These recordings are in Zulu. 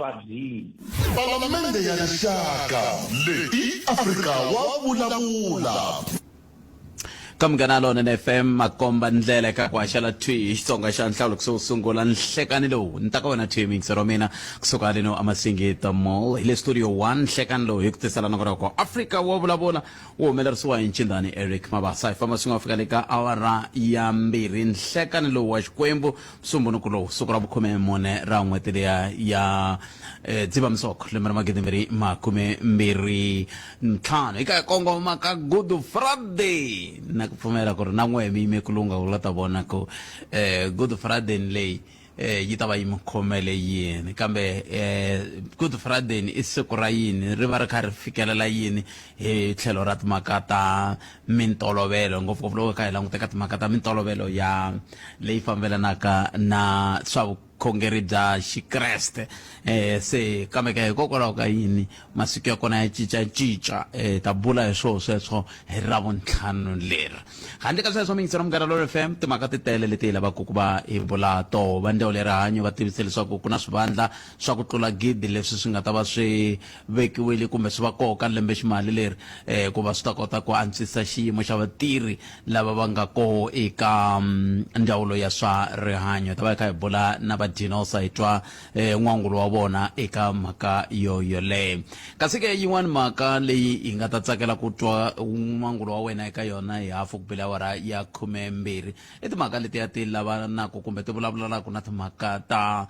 Palamende ya Rixaka, leti Afrika wa vulavula. Kamganalo na FM makomba ndlela ka kwaxela twi xitsonga xa nhlawulo kusungula nhlekani lowu ntaka wena timing seromina kusuka leno amasingita mall ile studio 1 nhlekani lowu hi ku tisela na ko Afrika wa vulavula wo humelerisiwa hi Nchindani Eric Mabasa ifamba swinga fika le ka awara ya mbirhi nhlekani lowu wa Xikwembu sumbunuku lowu suku ra vukhume mune ra n'weti ya Dzivamisoko lembe ra magidi mbirhi ntlhanu eka kongoma ka Good Friday na kupfumela ku ri na n'we mi yime kulunga ku la ta vona ku Good Friday leyi yi ta va yi mukhomele yini kambe Good Friday i siku ra yini ri va ri kha ri fikelela yini hi tlhelo ra timhaka ta mintolovelo ngopfungopfu loko ka hi languteka timhaka ta mintolovelo ya leyi fambelanaka na swa khongeri bya Xikreste se kambe ka hikokwalaho ka yini masiku ya kona ya cincacinca ta bula hi sweswo hi ravuntlhanu leri handle ka sweswo mingisero Munghana FM timhaka ti tele leti hi lavaka ku va hi bula to va ndzawulo ya rihanyo va tivise leswaku ku na swivandla swa ku tlula gidi leswi swi nga ta va swi vekiwile kumbe swi va koka lembe ximali leri ku va swi ta kota ku antswisa xiyimo xa vatirhi lava va nga koho eka ndzawulo ya swa rihanyo ta va hi bula na Dinosa hi twa n'wangulo wa vona eka mhaka yoleyo kasi ke yin'wana mhaka leyi hi nga ta tsakela ku twa n'wangulo wa wena eka yona hi hafu ku bela awara ya 12 i timhaka leti ya ti lavanaka kumbe ti vulavulanaku na timhaka ta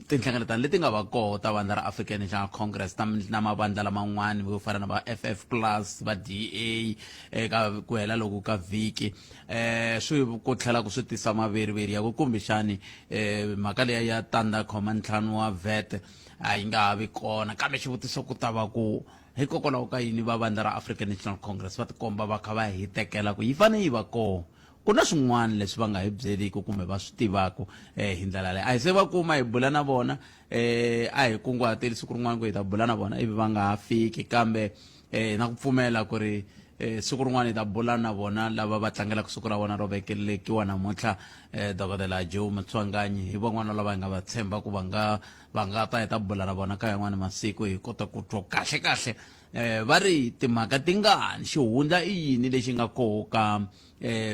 tinhlengeletano leti nga va koho ta vandla ra African National Congress na mavandla laman'wana vo fana na va FF plus va DA eka ku hela loko ka vhiki swi ku tlhela ku swi tisa maveriveri ya ku kumbexani mhaka ya tanda khoma ntlhanu wa VAT a yi nga ha vi kona kambe xivutiso ku ta va ku hikokwalaho ka yini va vandla ra African National Congress va tikomba va kha va hi tekela ku yi fane yi va koho ku na swin'wana leswi va nga hi byeliki kumbe va swi tivaka hi ndlela leyi a hi se va kuma hi bula na vona a hi kunguhateli siku rin'wana ku hi ta bula na vona ivi va nga ha fiki kambe na ku pfumela ku ri siku rin'wana hi ta bula na vona lava va tlangelaka siku ra vona ro vekelekiwa namuntlha dokodela Joe Mtswanganyi hi van'wana lava hi nga va tshemba ku va nga ta hi ta bula na vona ka yan'wana masiku hi kota ku twa kahle va ri timhaka tingani xihundla i yini lexi nga koho ka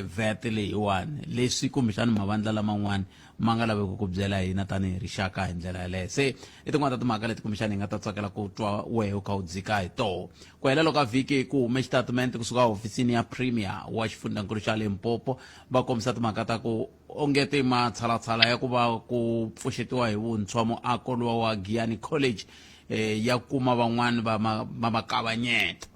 VAT leyiwani leswi kumbexani mavandla laman'wana ma nga laveki ku byela hina tanihi rixaka hi ndlela yaleyo se i tin'wana ta timhaka leti kumbexani hi nga ta tsakela ku twa wehe u kha u dzika hi toho ku hela loko ka vhiki ku hume xitatimende kusuka hofisini ya Premier wa xifundzankulu xa Limpopo va kombisa timhaka ta ku ongeti matshalatshala ya ku va ku pfuxetiwa hi vuntshwa muako lowa wa Giyani College ya kuma van'wani va makavanyeta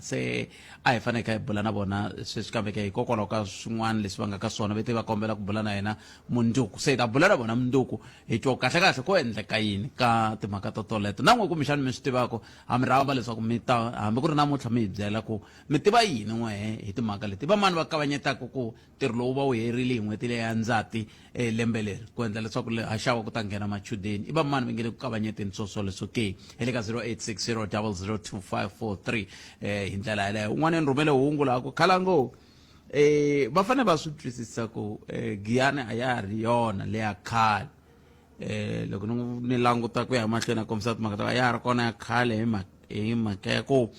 se a hi faneke hi bula na vona sweswi kambe ke hikokwalaho ka swin'wana leswi va nga ka swona veti va kombela ku bula na yena Mundzuku se hi ta bula na vona Mundzuku hi twa kahle ko endleka yini ka timhaka to toleto na n'we kumbexani mi swi tivako ha mi rhamba leswaku mi ta hambi ku ri namuntlha mi hi byela ku mi tiva yini n'wehe hi timhaka leti vamani va kavanyetaka ku ntirho lowu va wu herile hi n'hweti leyi ya Ndzati lembe leri ku endla leswaku haxawa ku ta nghena machudeni i vamani va nge le ku kavanyeteni swoswoleswo ke hi le ka 0860 002543 hi ndlela yaleyo un'wana ni rhumele hungu laha ku khalango va fane va swi twisisa ku Giyani a ya ri yona leya khale loko ni languta ku ya mahlweni a kombisa timhaka ta ya ri kona ya khale hi mhaka ya ku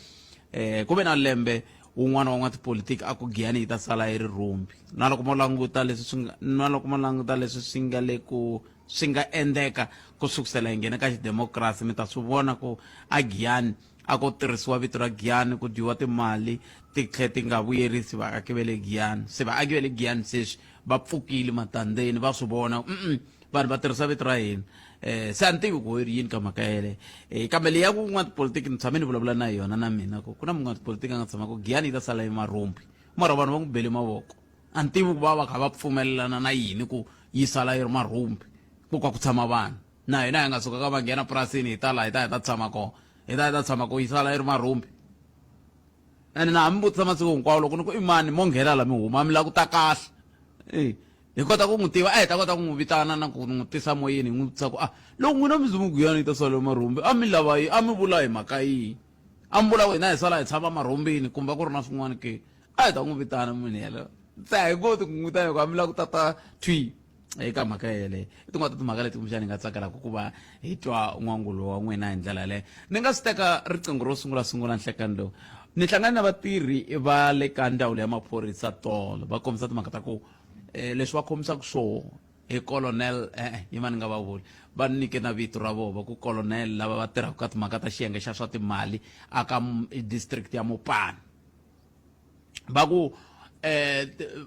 ku ve na lembe un'wana wa n'watipolitiki a ku Giyani yi ta sala yi ri rumbi na loko mo languta leswi swi nga le ku swi nga endeka ku sukusela hi nghena ka xidemokirasi mi ta swi vona ku a Giyani a ku tirhisiwa vito ra Giyani ku dyiwa timali ti tlhe ti nga vuyerisi vaaki va le Giyani se vaaki va le Giyani sweswi va pfukile matandeni va swi vona vanhu va tirhisa vito ra hina se a ni tivi ku yini ka mhaka yeleyo kambe leyi ya ku n'watipolitiki ni tshame ni vulavula na yona na mina ku na n'watipolitiki a nga tshama ku Giyani yi ta sala emarumbi mara vanhu va n'wi bele mavoko a ni tivi ku va kha va pfumelelana na yini ku yi sala yi ri marumbi ku ka ku tshama vanhu na hina hi nga suka ka va nghena purasini hi ta laha hi ta tshama kona hi ta tshama ku yi sala yi ri marumbi ene na hambi vutisa masiku hinkwawo loko ni ku i mani mo nghena la mi huma mi la ku ta kahle hi kota ku n'wi tiva hi ta kota ku n'wi vitana na ku n'wi tisa moyeni hi n'wi vutisa ku loko n'wina mi zimu Giyani yi ta sala marhumbi a mi lava yi a mi vula hi mhaka yihi a mi vula wena hi sala hi tshama marhumbini kumbe ku ri na swin'wana ke a hi ta n'wi vitana munhu yeleyo se a hi koti ku n'wi vitana hi ku a mi la ku tata thwi eka mhaka yele tin'wana ta timhaka leti kumbexani ni nga tsakelaka ku va hi twa n'wangulo wa n'wina hi ndlela yaleyo ni nga si teka riqingho ro sungula nhlekani lowu ni hlangane na vatirhi va le ka ndzawulo ya maphorisa tolo va kombisa timhaka ta ku leswi va khomisaka swoho hi colonel yima ni nga va vuli va nyike na vito ra vona ku colonel lava va tirhaka ka timhaka ta xiyenge xa swa timali aka district ya Mopani va ku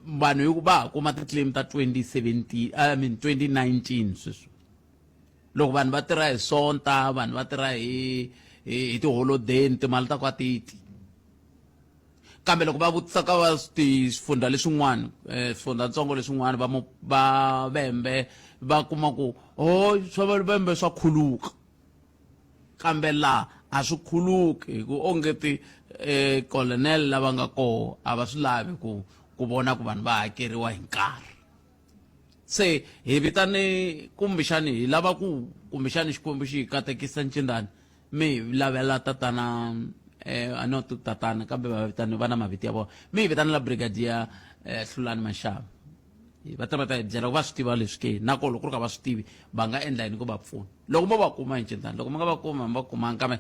vanhu va kuma ti-claim ta 2019 sweswi loko vanhu va tirha hi sonta vanhu va tirha hi tiholodeni timali ta kwa titi kambe loko va vutisa ka va swifundza leswin'wana swifundzatsongo leswin'wana va vembe va kuma ku swa vembe swa khuluka kambe laha a swi khuluki hi ku ongeti colonel lava nga koho a va swi lavi ku vona ku vanhu va hakeriwa hi nkarhi se hi vitane kumbexani hi lava ku kumbexani xikwembu xi hi katekisa ncindani mi lavela tatana not tatana kambe va vitane va na maviti ya vona mi hi vitanela brigadier Hlulani Mashava va ta byela ku va swi tiva leswi ke nako loko ku ri ka va swi tivi va nga endla yini ku va pfuna loko mo va kuma hi ncindani loko mi nga va kuma mi va kumanga kambe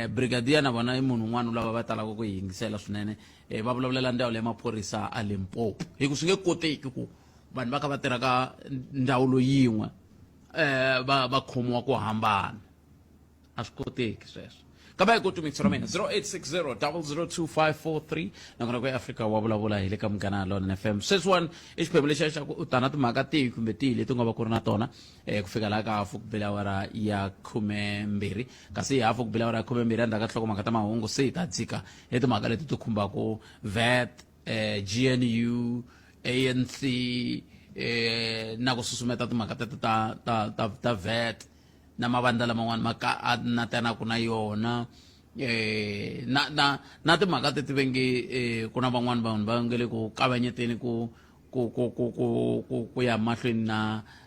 brigadier na vona i munhu un'wana lava va talaka ku hi yingisela swinene va vulavulela ndzawulo ya maphorisa a Limpopo hi ku swi nge koteki ku vanhu va kha va tirha ka ndzawulo yin'we va khomiwa ku hambana a swi koteki sweswo kambe hi ku tumikisa ra mina 0860 nakona ku Afrika wa vulavula hi le ka Munghana Lonene FM sweswiwani i xiphemu lexiya xa ku u ta na timhaka tihi kumbe tihi leti u nga va ku ri na tona ku fika laha ka hafu ku bela awara ya 12 kasi hi hafu ku bela awara ya 12 endzhaku ka nhlokomhaka ta mahungu se hi ta dzika hi timhaka leti ti khumbaka VAT GNU ANC na ku susumeta timhaka teti ta VAT na mavandla laman'wana na tanaku na yona na timhaka teti venge ku na van'wana vanhu va nge le ku kavanyeteni ku ya mahlweni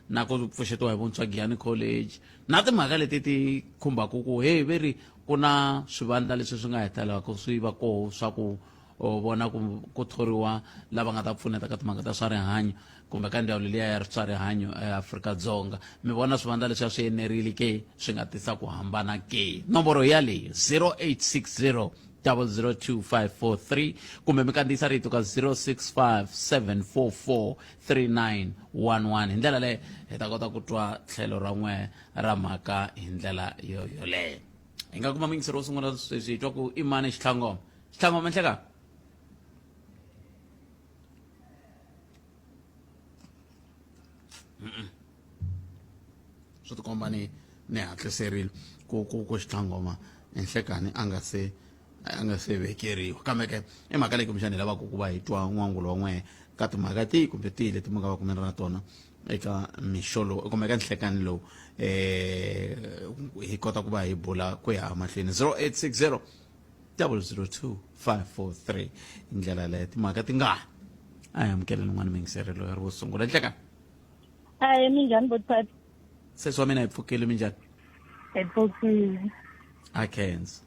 na ku pfuxetiwa hi vuntshwa Giyani College na timhaka leti ti khumbaka ku veri ku na swivandla leswi swi nga hetelaka swi va koho swa ku vona ku thoriwa lava nga ta pfuneta ka timhaka ta swa rihanyo kumbe ka ndzawulo liya ya swa rihanyo eAfrika-Dzonga mi vona swivandla leswi swi enerile ke swi nga tisa ku hambana ke nomboro yaleyi 0860 002 kumbe mi kandziyisa rito ka 065 744 3911 hi ndlela leyi hi ta kota ku twa tlhelo ra n'we ra mhaka hi ndlela yoleyo hi nga kuma mingisero wo sungula sweswi hi twa ku i mani xitlhangoma nhleka swi tikomba ni hatliserile ku xitlhangoma enhlekani a nga se vekeriwa kambe ke i mhaka leyi kumbexani hi lavaka ku va hi twa n'wangulo wa n'we ka timhaka tihi kumbe tihi leti mi nga va kumeni na tona eka mixolo kumbe eka nhlekani lowu hi kota ku va hi bula ku ya mahlweni 0860 002 543 hi ndlela leyo timhaka ti nga a hi amukeleni n'wana mingiserelo ya ri wo sungula nhlekani minjhani botsati sesi wa mina hi pfukile minjhani hi pfukile a khensa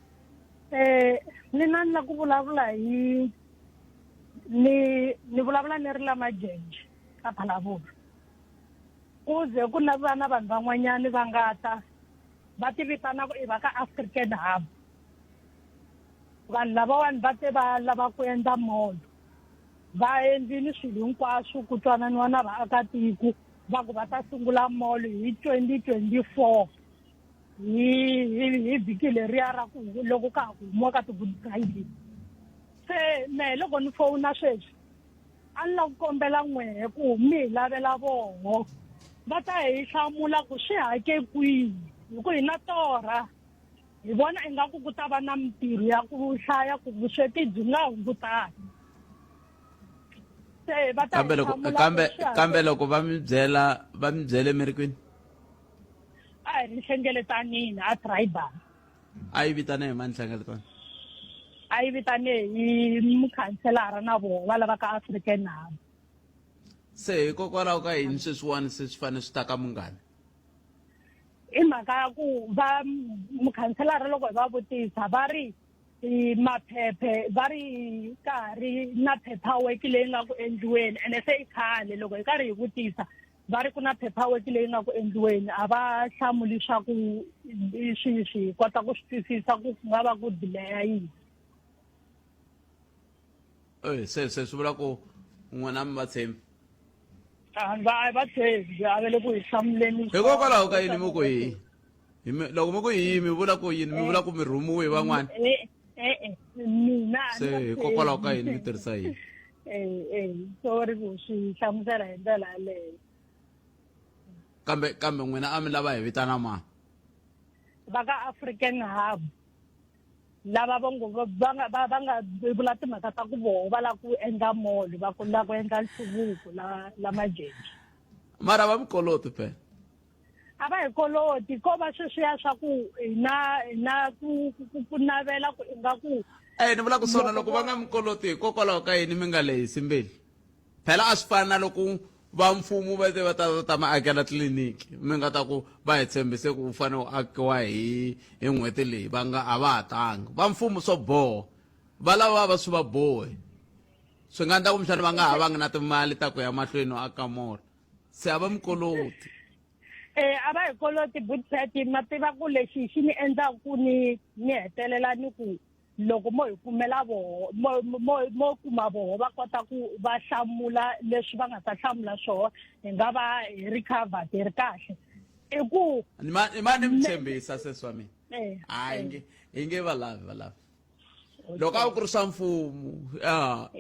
mina ni la ku vulavula hi ni vulavula ni ri la Majenje ka Phalaborwa ku ze ku na vana vanhu van'wanyani va nga ta va tivitana ku i va ka African Hub vanhu lavawani va te va lava ku endla mall va endlile swilo hinkwaswo ku twananiwa na vaakatiko va ku va ta sungula mall hi 2024 hi vhiki leriya ra ku loko ka ha ku humiwa ka ti-Good Friday se mehe loko ni fowuna sweswi a ni la ku kombela n'wehe ku mi hi lavela voho va ta hi hlamula ku swi hake kwihi hi ku hi na torha hi vona ingaku ku ta va na mitirho ya ku hlaya ku vusweti byi nga hungutani se va ta kambe loko va mi byele mi ri kwini a hi ri hlengeletanini a tribal a yi vitane hi mani hlengeletana a yi vitane hi mukhanselara na vona va lava ka African Hub se hikokwalaho ka yini sweswiwani se swi fanele swi ta ka Munghana i mhaka ya ku va mukhanselara loko hi va vutisa va ri maphephe va ri karhi na paperwork leyi nga ku endliweni ene se i khale loko hi karhi hi vutisa va ri ku na paperwork leyi nga ku endliweni a va hlamuli swa ku swi kota ku swi twisisa ku nga va ku delaya yini. se swi vula ku n'wina mi va tshembi va tshembi a va le ku hi hlamuleni hikokwalaho ka yini mi ku hi loko mi ku hi mi vula ku yini mi vula ku mi rhumiwe hi van'wana mina se hikokwalaho ka yini mi tirhisa yini sorry ku swi hlamusela hi ndlela yaleyo. kambe n'wina a mi lava hi vitana mani va ka African Hub lava va nga vula timhaka ta ku voho va lava ku endla mall va ku lava ku endla nhluvuko la majeji mara va mi koloti phela a va hi koloti ko va sweswiya swa ku hina ku navela ku ingaku ni vula ku swona loko va nga mi koloti hikokwalaho ka yini mi nga lehisi mbilu phela a swi fani na loko va mfumo va te va ta mi akela tliliniki mi nga ta ku va hi tshembise ku u fanele u akiwa hi n'hweti leyi va nga a va ha tanga va mfumo swo boha va lava va swi va bohe swi nga endla ku mixana va nga ha vanga na timali ta ku ya mahlweni o aka mora se a va mi koloti a va hi koloti budget ma tiva ku lexi xi ni endlaku ku ni hetelela ni ku loko mo hi kumela voho mo kuma voho va kota ku va hlamula leswi va nga ta hlamula swona hi nga va hi recovered hi ri kahle i ku ni mi tshembisa sesi wa mina hayi hi nge va lavi loko a ku ri swa mfumo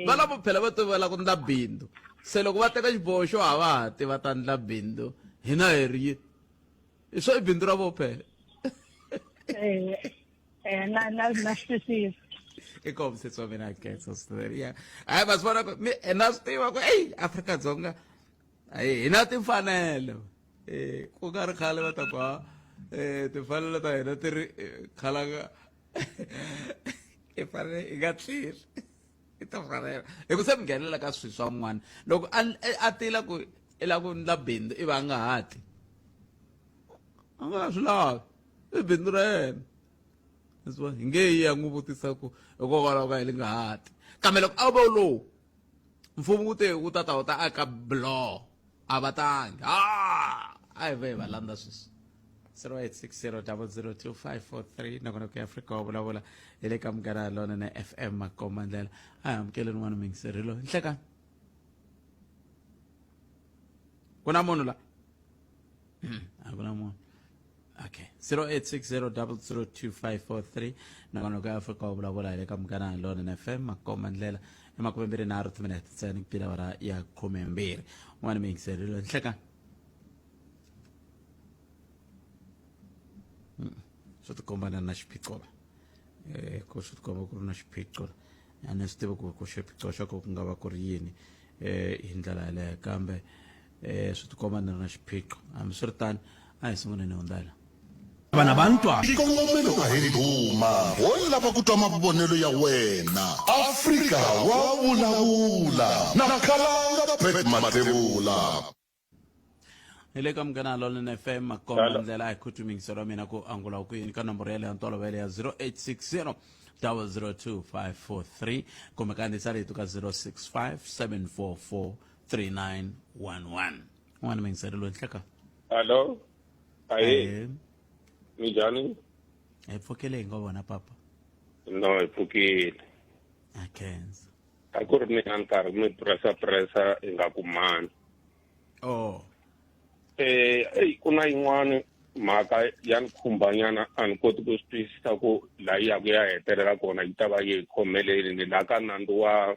va lava phela va tivela ku ndla bindu se loko va teka xiboho xo havati va ta ndla bindu hina hi ri i swo i bindu ra vo phela na swisisa iko msitsi wa mina ketso story ya hayi va swi vona ku na swi tiva ku Afrika-Dzonga hina timfanelo ku nga ri khale va ta ku timfanelo ta hina ti ri khalanga i fanele i nga tlheli i ta fanela hi ku se mi nghenelela ka swilo swa n'wana loko a tila ku i lava ku ndla bindu i va a nga hati a nga swi lavi i bindu ra yena hi nge yi ya n'wi vutisa ku hikokwalaho ka yini nga hati kambe loko a va lowu mfumo wu te wu ta aka blow a va tangi a hi ve hi va landza sweswi 0860002543 nakona ku Afrika wa vulavula hi le ka Munghana Lonene FM Makomba Ndlela a hi amukeleni n'wana mingiserilo nhlekani ku na munhu la a ku na munhu okay 0860002543 nakona ku Afrika wa vulavula hi le ka Munghana Lonene FM Makomba Ndlela emakumbembiri na 30 minutes ntsena ku pila wara ya 12 n'wana mingiserilo nhlekani swi tikomba na xiphiqo ku swi tikomba ku ri na xiphiqo a ni swi tivi ku xiphiqo xa ku nga va ku ri yini hi ndlela yaleyo kambe swi tikomba ni ri na xiphiqo hambi swi ri tani a hi sunguleni hundzala vana bantwana xikongomelo ka hi duma wo lava ku twa mavonelo ya wena Afrika wa vulavula na Khalanga Pet Matebula hi le ka Munghana Lonene FM Makomba Ndlela a hi khutumingiso ra mina ku angula ku yini ka nomboro ya le ya ntolovelo ya 0860 0025543 kumbe kandziyisa rito ka 065 n'wana mingiserelo nhleka Hello. Aye. Mijani? hi pfukile hi nga vona papa No, hi pfukile. akenza A ku ri ni nkarhi mi pressa inga kumani. Ku na yin'wana mhaka ya ni khumbanyana a ni koti ku swi twisisa ku laha yi ya ku ya hetelela kona yi ta va yi khomeleli ni la ka nandzu wa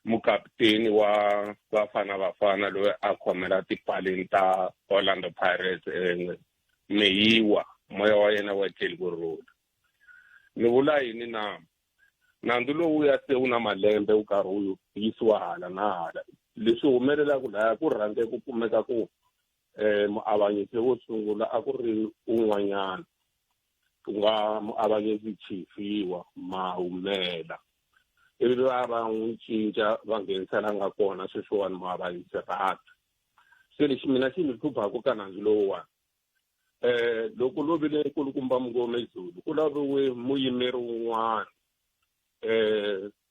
mukaputeni wa Bafana Bafana loyi a khomela tipaleni ta Orlando Pirates Meyiwa moya wa yena wa Kelly Road. Ni vula yini na nandzu lowu ya se wu na malembe wu karhi wu yisiwa hala na hala leswi humelelaka laha ku rhange ku kumeka ku muavanyisi wo sungula a ku ri un'wanyana ku nga muavanyisi chifiwa Mahumela ivi va n'wi cinca va nghenisela nga kona sweswiwani muavanyisi Rata se lexi mina xi ni hluphaka ka nandzu lowuwani loko lovile nkulukumba Mngome Zulu ku laviwe muyimeri wun'wana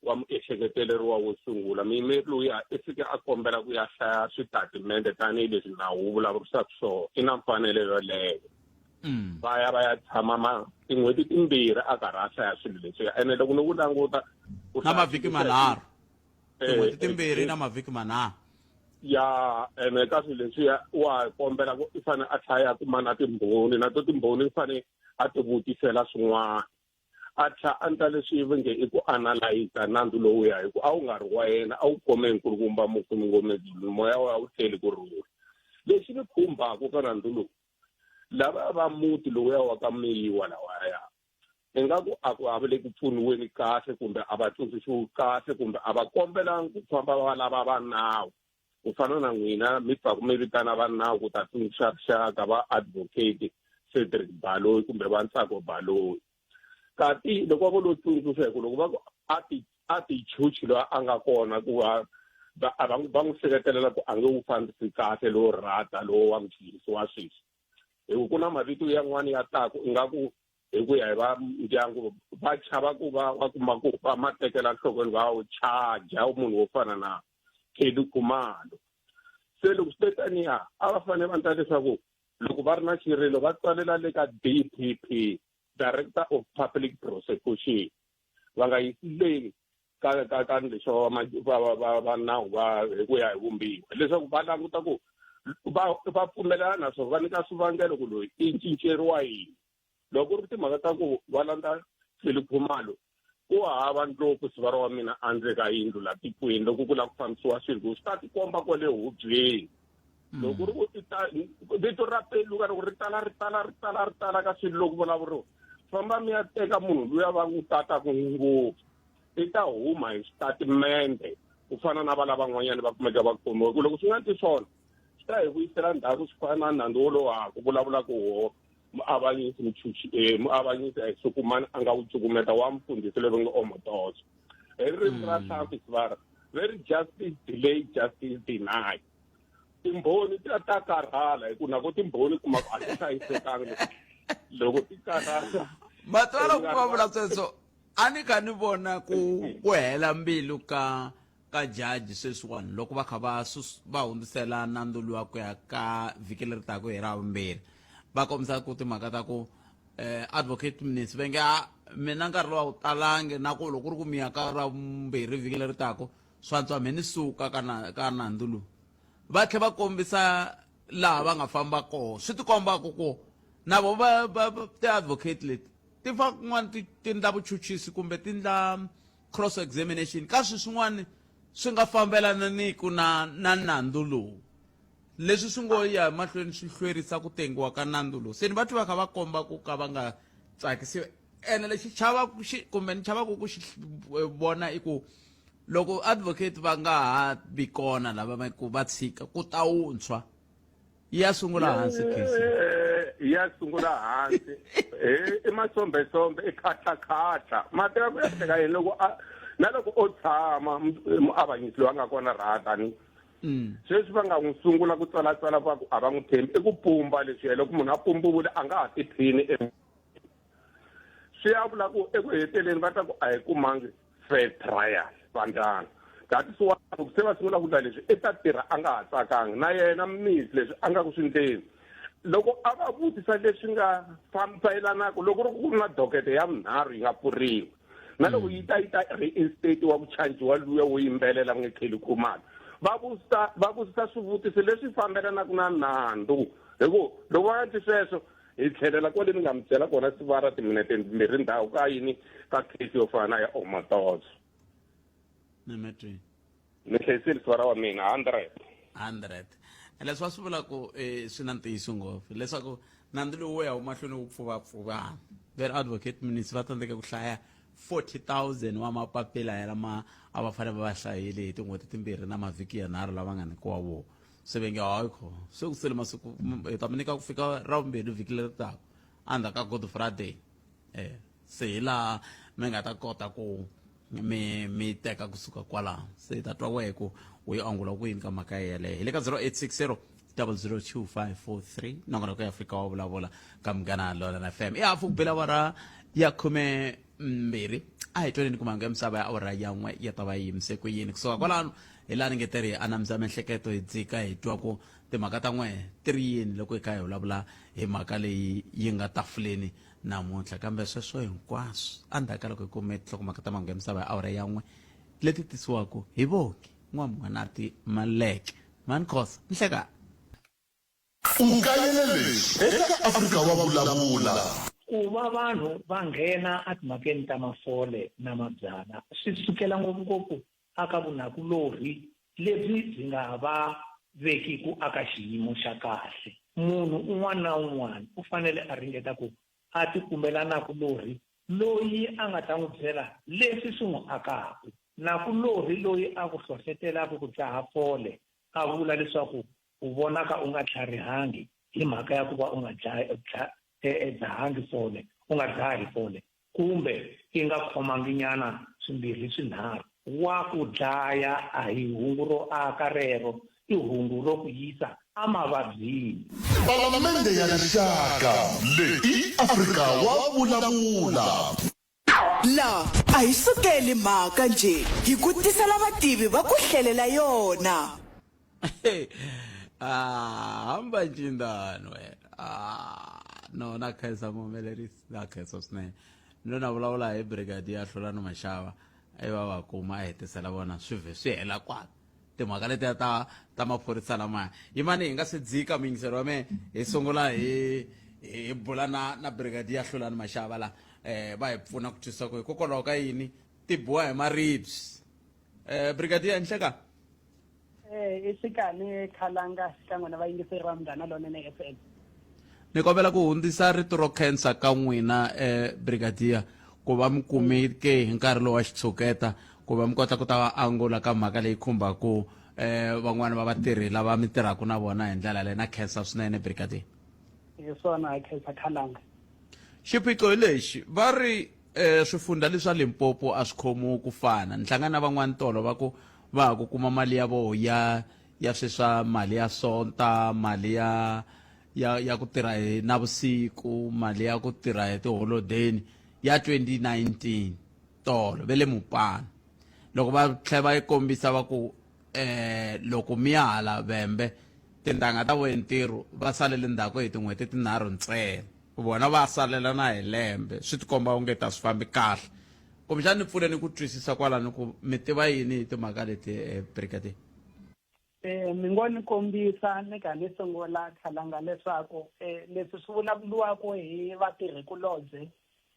wa muehleketeleriwa wo sungula muyimeri loyi i fike a kombela ku ya hlaya switatimende tanihileswi nawu wu vulavurisaka swona i na mfanelo yoleyo va ya tshama tin'hweti timbirhi a karhi a hlaya swilo leswiya ene loko ni ku languta na mavhiki manharhu tin'hweti timbirhi na mavhiki manharhu ya ene ka swilo leswiya wa kombela ku i fanele a hlaya kuma na timbhoni na to timbhoni i fanele a ti vutisela swin'wana a tlha a ndla leswi va nge i ku analyza nandzu lowuya hi ku a wu nga ri wa yena a wu khome hi nkulukumba mukumi moya wa wu tlheli ku rhula lexi ni khumbaka ka nandzu lowu lava va muti lowuya wa ka miyiwa lawaya ingaku a ku a va le ku pfuniweni kahle kumbe a va tsundzuxiwi kahle kumbe a va kombelangi ku famba va lava va nawu ku fana na n'wina mi pfaku mi vitana va nawu ku ta tsundzuxa rixaka va advocate Cedric Baloyi kumbe va Ntsako Baloyi kati loko va lo tsundzuxa hi ku loko va ku a ti chuchi loyi a nga kona ku va n'wi seketelela ku a nge wu fambisi kahle lowo rata lowo wa muchilisi wa sweswi hi ku na mavito yan'wani ya taku ingaku hi ku ya hi va ndyangu va chava ku va kuma ku va ma tekela nhlokweni va wu charger munhu wo fana na Kelly Khumalo se loko swi taniya a va fanele va endla leswaku loko va ri na xirilo va tsalela le ka DPP Director of Public Prosecution va nga yisi ka leswo va nawu va hi ku ya hi vumbiwa leswaku va languta ku va pfumelana so va nyika swivangelo ku loyi i cinceriwa yini loko ri timhaka ta ku va landza Kelly Khumalo ku hava ndlopfu sivara wa mina andle ka yindlu la tikweni loko ku la ku fambisiwa swilo ku swi ta tikomba kwale hubyeni loko ri ku vito ra peluka loko ri tala ka swilo loko vulavuriwa famba mi ya teka munhu luya va n'wi tataku ngopfu i ta huma hi switatimende ku fana na vala van'wanyana va kumeka va khomiwa ku loko swi nga ti swona swi ta hi vuyisela ndhaku swi fana na nandzu wolowa ku vulavula ku wo muavanyisi a hi sukumani a nga wu cukumeta wa mfundhisi loyi va nge Omotoso hi ririmi ra nhlampfi sivara very justice delay justice deny timbhoni ta karhala hi ku na ko timbhoni kuma a ti hlayisekanga loko ti karhala matwala ku va vula sweswo a ni kha ni vona ku hela mbilu ka jaji sweswiwani loko va kha va hundzisela nandzu luwa ku ya ka vhiki leri taka hi ra vumbirhi va kombisa ku timhaka ta ku advocate minister va nge mina nkarhi lowa wu talangi na ku loko ri ku miya ka ra vumbirhi vhiki leri taka swantswa mi ni suka ka nandzu lowu va tlhela va kombisa laha va nga famba koho swi ti kombaka ku na vo ti-advocate leti ti fa kun'wana ti endla vuchuchisi kumbe ti endla cross examination ka swilo swin'wana swi nga fambelananiku na nandzu lowu leswi swi ngo ya mahlweni swi hlwerisa ku tengiwa ka nandzu lowu se ni va twi va kha va komba ku ka va nga tsakisiwi ene lexi kumbe ni chavaku ku xi vona i ku loko advocate va nga ha vi kona lava ku va tshika ku ta wuntshwa ya sungula hansi case ya sungula hansi i matsombetsombe i khatlakhatla mateka ku ya teka yini loko na loko o tshama muavanyisi loyi a nga kona ratani sweswi va nga n'wi sungula ku tsalatsala va ku a va n'wi thembi i ku pumba leswiya loko munhu a pumbuvule a nga ha tiphini swi ya vula ku eku heteleni va ta ku a hi kumangi fair trial vanjani that is why loko se va sungula ku vula leswi i ta tirha a nga ha tsakanga na yena misi leswi a nga ku swi ndleni loko a va vutisa leswi nga fambiselanaka loko ri ku ri na dokete ya vunharhu yi nga pfuriwi na loko yi ta reinstate wa vuchanji wa luya wo yimbelela nge Kelly Khumalo va vutisa swivutiso leswi fambelanaka na nandzu hi ku loko va nga ti sweswo hi tlhelela kwale ni nga mi byela kona sivara timinete timbirhi ndhawu ka yini ka case yo fana ya Omotoso ni khesini sivara wa mina 100 leswi va swi vulaku swi na ntiyiso ngopfu leswaku nandzu lowu wo ya mahlweni wu pfuvapfuvana very advocate minister va tsandzeka ku hlaya 40,000 wa mapapila ya lama a va fanele va hlayile hi tin'hweti timbirhi na mavhiki yanharhu lava nga nyikiwa wona se va nge hayikho se ku sele masiku hi ta mi nyika ku fika ra vumbirhi vhiki leri taka endzhaku ka Good Friday se hi laha mi nga ta kota ku mi teka kusuka kwalaho se hi ta twa wehe ku u yi angula ku yini ka mhaka yeleyo hi le ka 0860 002543 nongonoko ya Afrika wa vulavula ka Munghana Lonene FM i hafu ku bela awara ya 12 a hi tweni ku manga misava ya awara yan'we ya ta va yimise ku yini kusuka kwalano hi lani ngeteri anamisa miehleketo hi dzika hi twa ku timhaka ta n'we ti ri yini loko hi kha hi vulavula hi mhaka leyi yi nga tafuleni namuntlha kambe sweswo hinkwaswo endzhaku ka loko hi kume tinhlokomhaka ta manga misava ya awara yan'we leti tisiwaku hi voki n'wamhwanati Maleke Mankhosa Nhlekani. Ungayelele eka Afrika wa vulavula. Ku va vanhu va nghena etimhakeni ta mafole na mabyala swi sukela ngopfungopfu aka vunakulorhi lebyi byi nga va vekiku aka xiyimo xa kahle. Munhu un'wana na un'wana u fanele a ringeta ku a ti kumela nakulorhi loyi a nga ta n'wi byela leswi swi n'wi akaku. Nakulorhi loyi a ku hlohletelaka ku dzaha fole a vula leswaku u vonaka u nga tlharihangi hi mhaka ya ku va u nga dzahangi fole u nga dzahi fole kumbe i nga khomangi nyana swimbirhi swinharhu wa ku dlaya a hi hungu ro aka rero i hungu ro ku yisa amavabyini. Palamende ya rixaka leyi Afrika wa vulavula. La a hi sukeli mhaka nje hi ku tisela vativi va ku hlelela yona. Hamba Njindano no na khaisa mumelerisi na khaisa swinene no na vulavula hi brigadier Hlolani Mashava aiva va kuma a hetisela vona swi swi hela kwala timhaka leti ta maphorisa lamaya yimani hi nga se dzika mingisero wa me hi sungula hi bula na brigadier Hlolani Mashava la va hi pfuna ku twisisa ku hikokwalaho ka yini ti boha hi maribs brigadier Nhlekani. Isikani Khalanga xikan'we na vayingiseri va Munghana Lonene FM. Ni kombela ku hundzisa rito ro khensa ka n'wina brigadier ku va mi kumeke hi nkarhi lowu wa xitshuketa ku va mi kota ku ta va angula ka mhaka leyi khumbaku van'wana va vatirhi lava mi tirhaka na vona hi ndlela leyi na khensa swinene brigadier. Hi swona khensa Khalanga. Xiphiqo lexi va ri swifundza leswa Limpopo a swi khomiwi ku fana ni hlangana na van'wana tolo va ku va ha ku kuma mali ya voho ya sweswa mali ya sonta mali ya ku tirha hi navusiku mali ya ku tirha hi tiholodeni ya 2019 tolo ve le Mopani loko va tlhela va yi kombisa va ku loko mi ya hala Vhembe tintangha ta vohe ntirho va salele ndzhaku hi tin'hweti tinharhu ntsena vona va salela na hi lembe swi tikomba onge ta swi fambi kahle kumbexani ni pfuneni ku twisisa kwalani ku mi tiva yini hi timhaka leti brigadier. Mi ngo ni kombisa ni ka ni sungula Khalanga leswaku leswi swi vulavuriwaka hi vatirhikulobye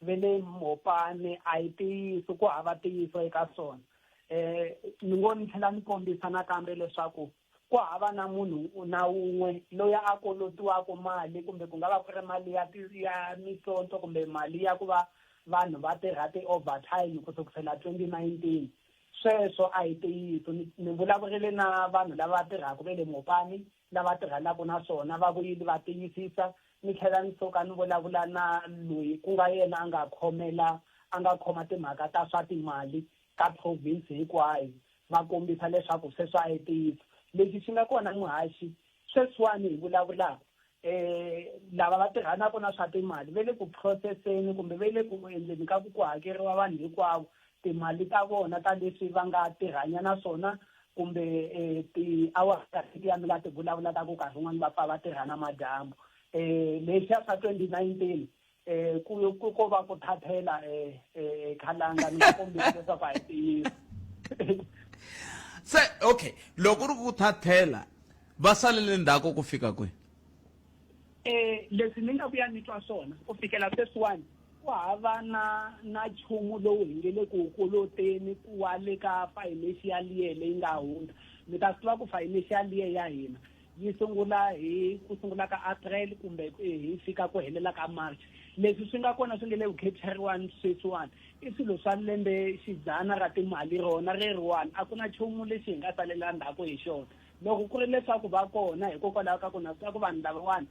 ve le Mopani a hi ntiyiso ku hava ntiyiso eka swona. Ni ngo ni tlhela ni kombisa nakambe leswaku ku hava na munhu na un'we loyi a kolotiwaka mali kumbe ku nga va ku ri mali ya misonto kumbe mali ya ku va vanhu va tirha ti-overtime kusukela 2019 sweswo a hi ntiyiso. Ni vulavurile na vanhu lava tirhaka ve le Mopani lava tirhanaka na swona va vuyile va tiyisisa ni tlhela ni suka ni vulavula na loyi ku nga yena a nga khoma timhaka ta swa timali ka province hinkwayo va kombisa leswaku sweswo a hi ntiyiso. Lexi xi nga kona muhaxi sweswiwani hi vulavulaka lava va tirhanaka na swa timali ve le ku processeni kumbe ve le ku endleni ka ku hakeriwa vanhu hinkwavo timali ta vona ta leswi va nga tirhanya na swona kumbe ti-hours ya mi nga ti vulavulaka ku nkarhi wun'wani va pfa va tirha na madyambu. Lexi ya swa 2019 ku va ku thathela Khalanga ni kombisa leswaku a hi ntiyiso. Se okay loko ri ku thathela va salele ndzhaku ku fika kwihi? Leswi ni nga vuya ni twa swona ku fikela sweswiwani ku hava na nchumu lowu hi nge le ku koloteni wa le ka financial year leyi nga hundza. Mi ta swi tiva ku financial year ya hina yi sungula hi ku sungula ka April kumbe hi fika ku helela ka March. Leswi swi nga kona swi nge le ku capture-riwani sweswiwani i swilo swa lembe xidzana ra timali rona reriwani a ku na nchumu lexi hi nga salela ndzhaku hi xona. Loko ku ri leswaku va kona hikokwalaho ka ku na swa ku vanhu lavawani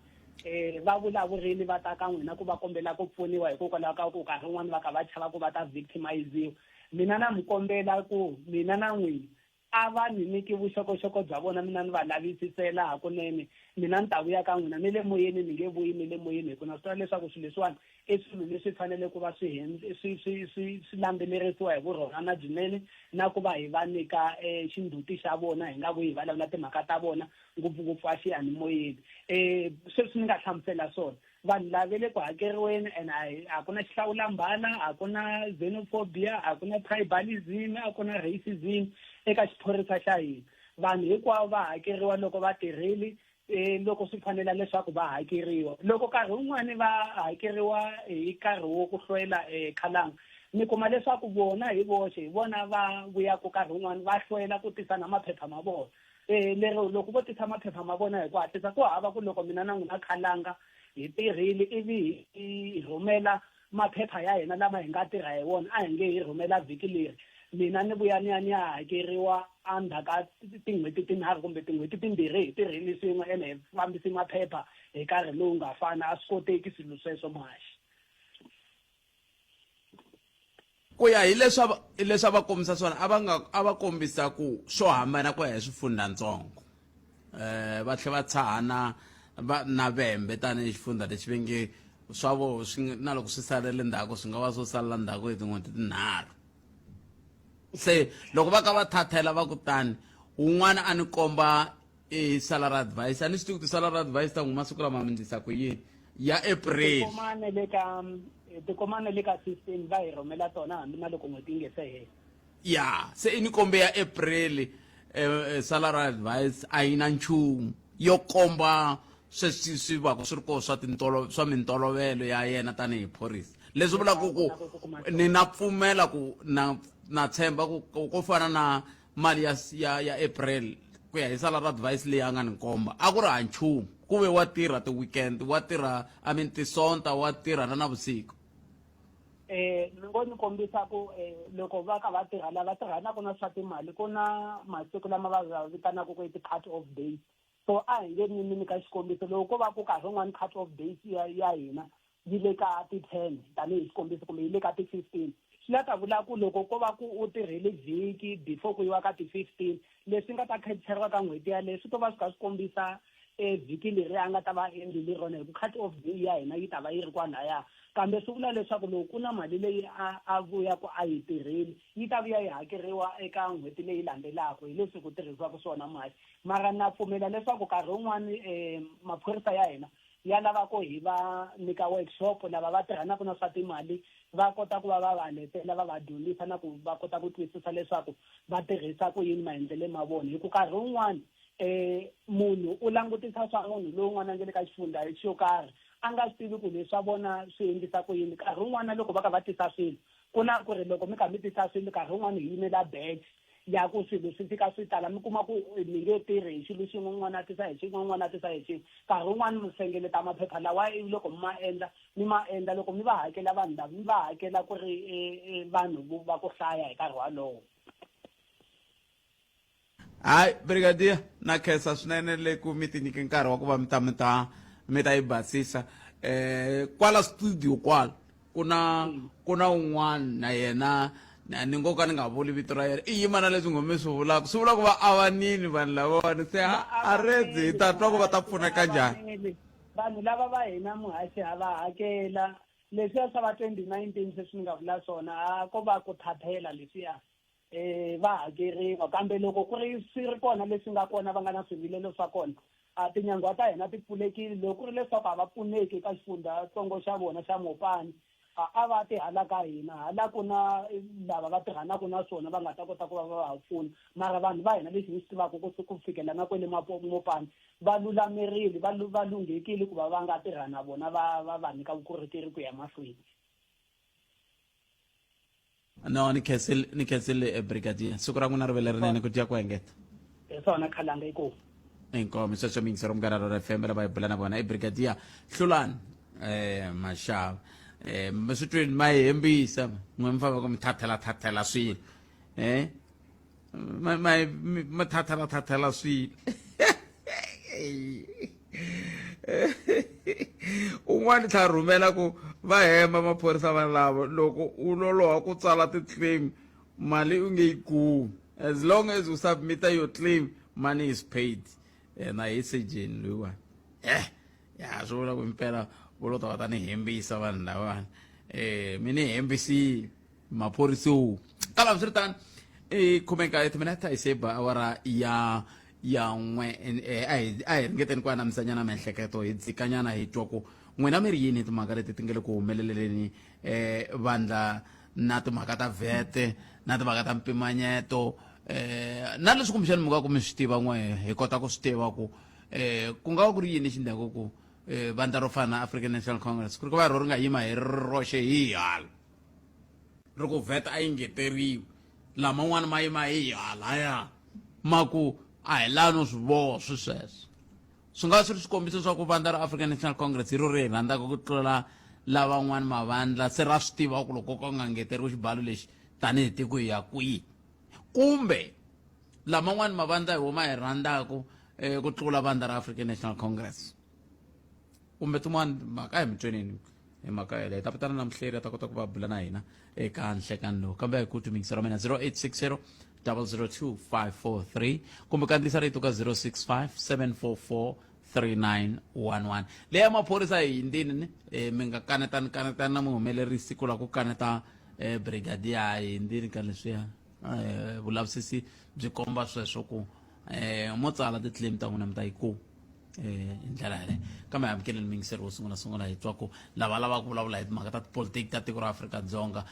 va vulavurile va ta ka n'wina ku va kombela ku pfuniwa hikokwalaho ka ku nkarhi wun'wani va kha va chava ku va ta victimiziwa. Mina na mi kombela ku mina na n'wina a va ni nyiki vuxokoxoko bya vona mina ni va lavisisela hakunene mina ni ta vuya ka n'wina ni le moyeni ni nge vuyi ni le moyeni hikuva na swi tiva leswaku swilo leswiwani i swilo leswi fanele ku va swi landzelerisiwa hi vurhon'wana byinene na ku va hi va nyika xinduti xa vona hi nga vuyi hi vulavula timhaka ta vona ngopfungopfu a xiyanimoyeni sweswi ni nga hlamusela swona vanhu lava le ku hakeriweni and a ku na xihlawulambala a ku na xenophobia a ku na tribalism a ku na racism eka xiphorisa xa hina vanhu hinkwavo va hakeriwa loko va tirhile loko swi fanela leswaku va hakeriwa loko nkarhi wun'wani va hakeriwa hi nkarhi wo ku hlwela khalanga mi kuma leswaku vona hi voxe hi vona va vuyaka nkarhi wun'wani va hlwela ku tisa na maphepha ma vona lero loko vo tisa maphepha ma vona hi ku hatlisa ku hava ku loko mina na n'wina khalanga hi tirhile ivi hi rhumela maphepha ya hina lama hi nga tirha hi wona a hi nge hi rhumela vhiki leri mina ni vuya ni ya hakeriwa endzhaku tin'hweti tinharhu kumbe tin'hweti timbirhi hi tirhile swin'we ene hi fambisi maphepha hi nkarhi lowu nga fani a swi koteki swilo sweswo maxi ku ya hi leswi va kombisa swona a va kombisa ku swo hambana ku ya hi swifundantsongo va tlhela va tshahana na vembe tanihi xifundza lexi va nge swa vo na loko swi salele ndzhaku swi nga va swo salela ndzhaku hi tin'hweti tinharhu se loko va ka va thathela va kutani wun'wana a ni komba salary advice a ni swi tivi ku ti-salary advice ta n'wi masiku lama mindlisa ku yini ya April tikomane le ka system va hi rhumela tona hambi na loko n'hweti yi nge se hela ya se i ni kombe ya April salary advice a yi na nchumu yo komba sweswi swi va ku swi ri koho swa mintolovelo ya yena tanihi phorisa leswi vulaka ku ni na pfumela ku na tshemba ku fana na mali ya April ku ya hi salary advice leyi a nga ni komba a ku ri ha nchumu ku ve wa tirha ti-weekend wa tirha tisonta wa tirha na vusiku ni ngo ni kombisa ku loko va ka va tirha lava tirhanaka na swa timali ku na masiku lama va vitanaka ku i ti-cut off days so a hi nge ni nyika xikombiso loko ko va ku karhi rin'wana cut off days ya hina yi le ka ti-10 tanihi xikombiso kumbe yi le ka ti-15 swi la ta vula ku loko ko va ku u tirhile vhiki before ku yiwa ka ti-15 leswi nga ta khatiseriwa ka n'hweti yaleyo swi to va swi kha swi kombisa vhiki leri a nga ta va endlile rona hi ku cut off day ya hina yi ta va yi ri kwalaya kambe swi vula leswaku loko ku na mali leyi a vuya ku a yi tirhile yi ta vuya yi hakeriwa eka n'hweti leyi landzelaka hi leswi ku tirhisiwaka swona mali mara na pfumela leswaku nkarhi wun'wani maphorisa ya hina ya lava ku hi va nyika workshop lava va tirhanaka na swa timali va kota ku va va letela va va dyondzisa na ku va kota ku twisisa leswaku va tirhisa ku yini maendlele ma vona hi ku nkarhi wun'wani munhu u langutisa swa munhu lowun'wana a nge le ka xifundza xo karhi a nga swi tivi ku leswi vona swi endlisa ku yini nkarhi wun'wana loko va ka va tisa swilo ku na ku ri loko mi kha mi tisa swilo nkarhi wun'wana hi yimela batch ya ku swilo swi fika swi tala mi kuma ku mi nge tirhi hi xilo xin'we n'wana a tisa hi xin'we n'wana a tisa hi xin'we nkarhi wun'wana mi hlengeleta maphepha lawa loko mi ma endla loko mi va hakela vanhu lava mi va hakela ku ri vanhu va ku hlaya hi nkarhi walowo hayi brigadier na khensa swinene le ku mi ti nyike nkarhi wa ku va mi ta yi basisa kwala studio kwala ku na un'wana na yena ni ngo ka ni nga vuli vito ra yena i yima na leswi ngome swi vula ku va avanini vanhu lavawani se a redzi hi ta twa ku va ta pfuneka njhani vanhu lava va hina muhaxi ha va hakela leswiya swa va 2019 sweswi ni nga vula swona ko va ku thathela leswiya va hakeriwa kambe loko ku ri swi ri kona leswi nga kona va nga na swivilelo swa kona tinyangwa ta hina ti pfulekile loko ku ri leswaku a va pfuneki ka xifundzatsongo xa vona xa Mopani a va ti hala ka hina hala ku na lava va tirhanaka na swona va nga ta kota ku va va pfuna mara vanhu va hina leswi hi swi tivaka ku fikela na kwele Mopani va lulamerile va lunghekile ku va va nga tirha na vona va nyika vukorhokeri ku ya mahlweni no ni khensile brigadier siku ra n'wina ri vele rinene ku tiya ku hengeta hi swona khalanga iko inkomo sweswo mingisi ro mugara ra FM lava hi bula na vona i brigadier Hlulani Mashava maswitweni ma hembisa n'we mi famba ku mi thathela swilo ma thathela swilo un'wana tlha rhumela ku va hemba maphorisa vanhu lava loko u loloha ku tsala ti-claim mali u nge yi kumi as long as you submit your claim, money is paid. Na isejeni lowa. Ya swo vula ku impela vo ta va ni hembisa vanhu lavana. Mini hembisi maphorisa kala swi ri tano khomeka timinete hi seba awara ya n'we a hi ringeteni ku anamisanyana miehleketo hi dzikanyana hi twa ku n'wina mi ri yini timhaka leti ti nga le ku humeleleni vandla na timhaka ta vete na timhaka ta mpimanyeto na leswi kumbexani mi nga ku mi swi tiva n'we hi kota ku swi tiva ku nga va ku ri yini xi endlaka ku vandla ro fana na African National Congress ku ri ku va ri nga yima hi roxe hi hala ri ku veta a yi ngeteriwi lama n'wana ma yima hi hala ya maku a hi lano swi voho swi sweswo swi nga swi ri swikombiso swa ku vandla ra African National Congress hi ro ri hi rhandzaka ku tlula lavan'wana mavandla se ra swi tiva ku loko ka nga ngeteriwi xibalo lexi tanihi tiko hi ya kwihi kumbe laman'wana mavandla hi huma hi rhandzaka ku tlula vandla ra African National Congress kumbe tin'wana mhaka hi mitwenini hi mhaka yeleyo ta vitana na muhleri a ta kota ku va bula na hina eka nhlekani lowu kambe hi ku tumikisa ra mina 0860 002 543 kumbe kandziyisa rito ka 065 744 3911 leyi ya maphorisa hi yindini mi nga kanetani na muhumelerisi ku la ku kaneta brigadier hi yindini ka leswiya vulavisisi byi komba sweswo ku mo tsala ti-claim ta n'wina mi ta yi ku hi ndlela yaleyo kambe amukeleni mingiseri wo sungula hi twa ku lava lava ku vulavula hi timhaka ta tipolitiki ta tiko ra Afrika-Dzonga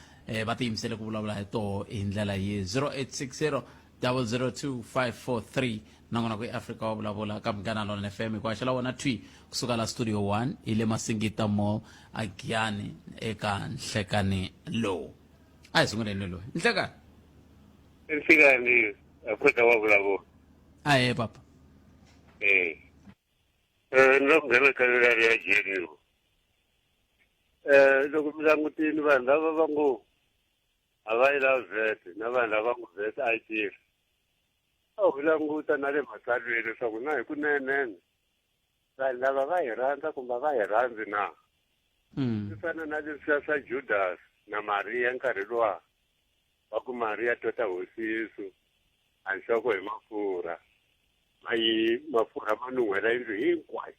va tiyimisele ku vulavula hi toho hi ndlela yi 0860 002 543 nangona ku Africa wa vulavula ka Mgana Lona FM ku axela wona twi kusuka la studio 1 hi le Masingita Mall a Giyani eka nhlekani lowu a hi sunguleni lowu nhlekani nhlekani Africa wa vulavula a he papa loko nghena ka ya jeni loko mi langutini vanhu lava va ngo a va yi lavi vhete na vanhu lava ngo vhete a yi tirhi a wu languta na le matsalweni leswaku na hi kunenene vanhu lava va hi rhandza kumbe va hi rhandzi na swi fana na leswiya swa Judas na Maria nkarhi luwa wa ku Maria tota hosi Yesu a nhloko hi mafurha mafurha ma nuhwela yindlu hinkwayo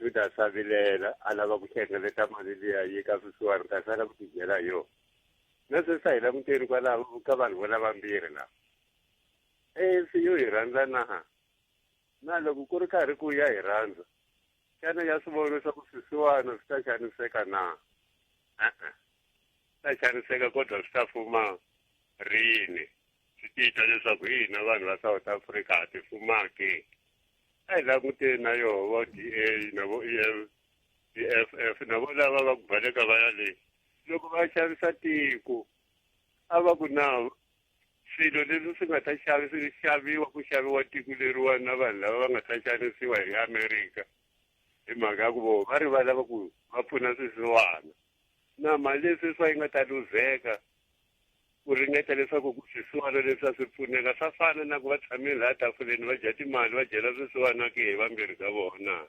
Judas a vilela a lava ku hlengeleta mali liya yi ka swisiwana kasi a lava ku tibyela hi yona na sweswi a hi languteni kwalaho ka vanhu vo lavambirhi lava se yo hi rhandza na loko ku ri karhi ku ya hi rhandza xana ya swi vona swa ku swisiwana swi ta xaniseka na ta xaniseka kodwa swi ta fuma rini swi tita leswaku hina vanhu va South Africa ha ti fumake a hi languteni na yoho vo DA na vo EFF na vo lava va ku baleka va ya le loko va xavisa tiko a va ku na swilo leswi swi nga ta xaviwa ku xaviwa tiko leriwa na vanhu lava va nga ta xanisiwa hi America hi mhaka ya ku vo va ri va lava ku va pfuna swisiwana na mali leswi swa yi nga ta luzeka ku ringeta leswaku ku swisiwana leswi a swi pfuneka swa fana na ku va tshamile laha tafuleni va dya timali va dyela swisiwana ke hi vambirhi ka vona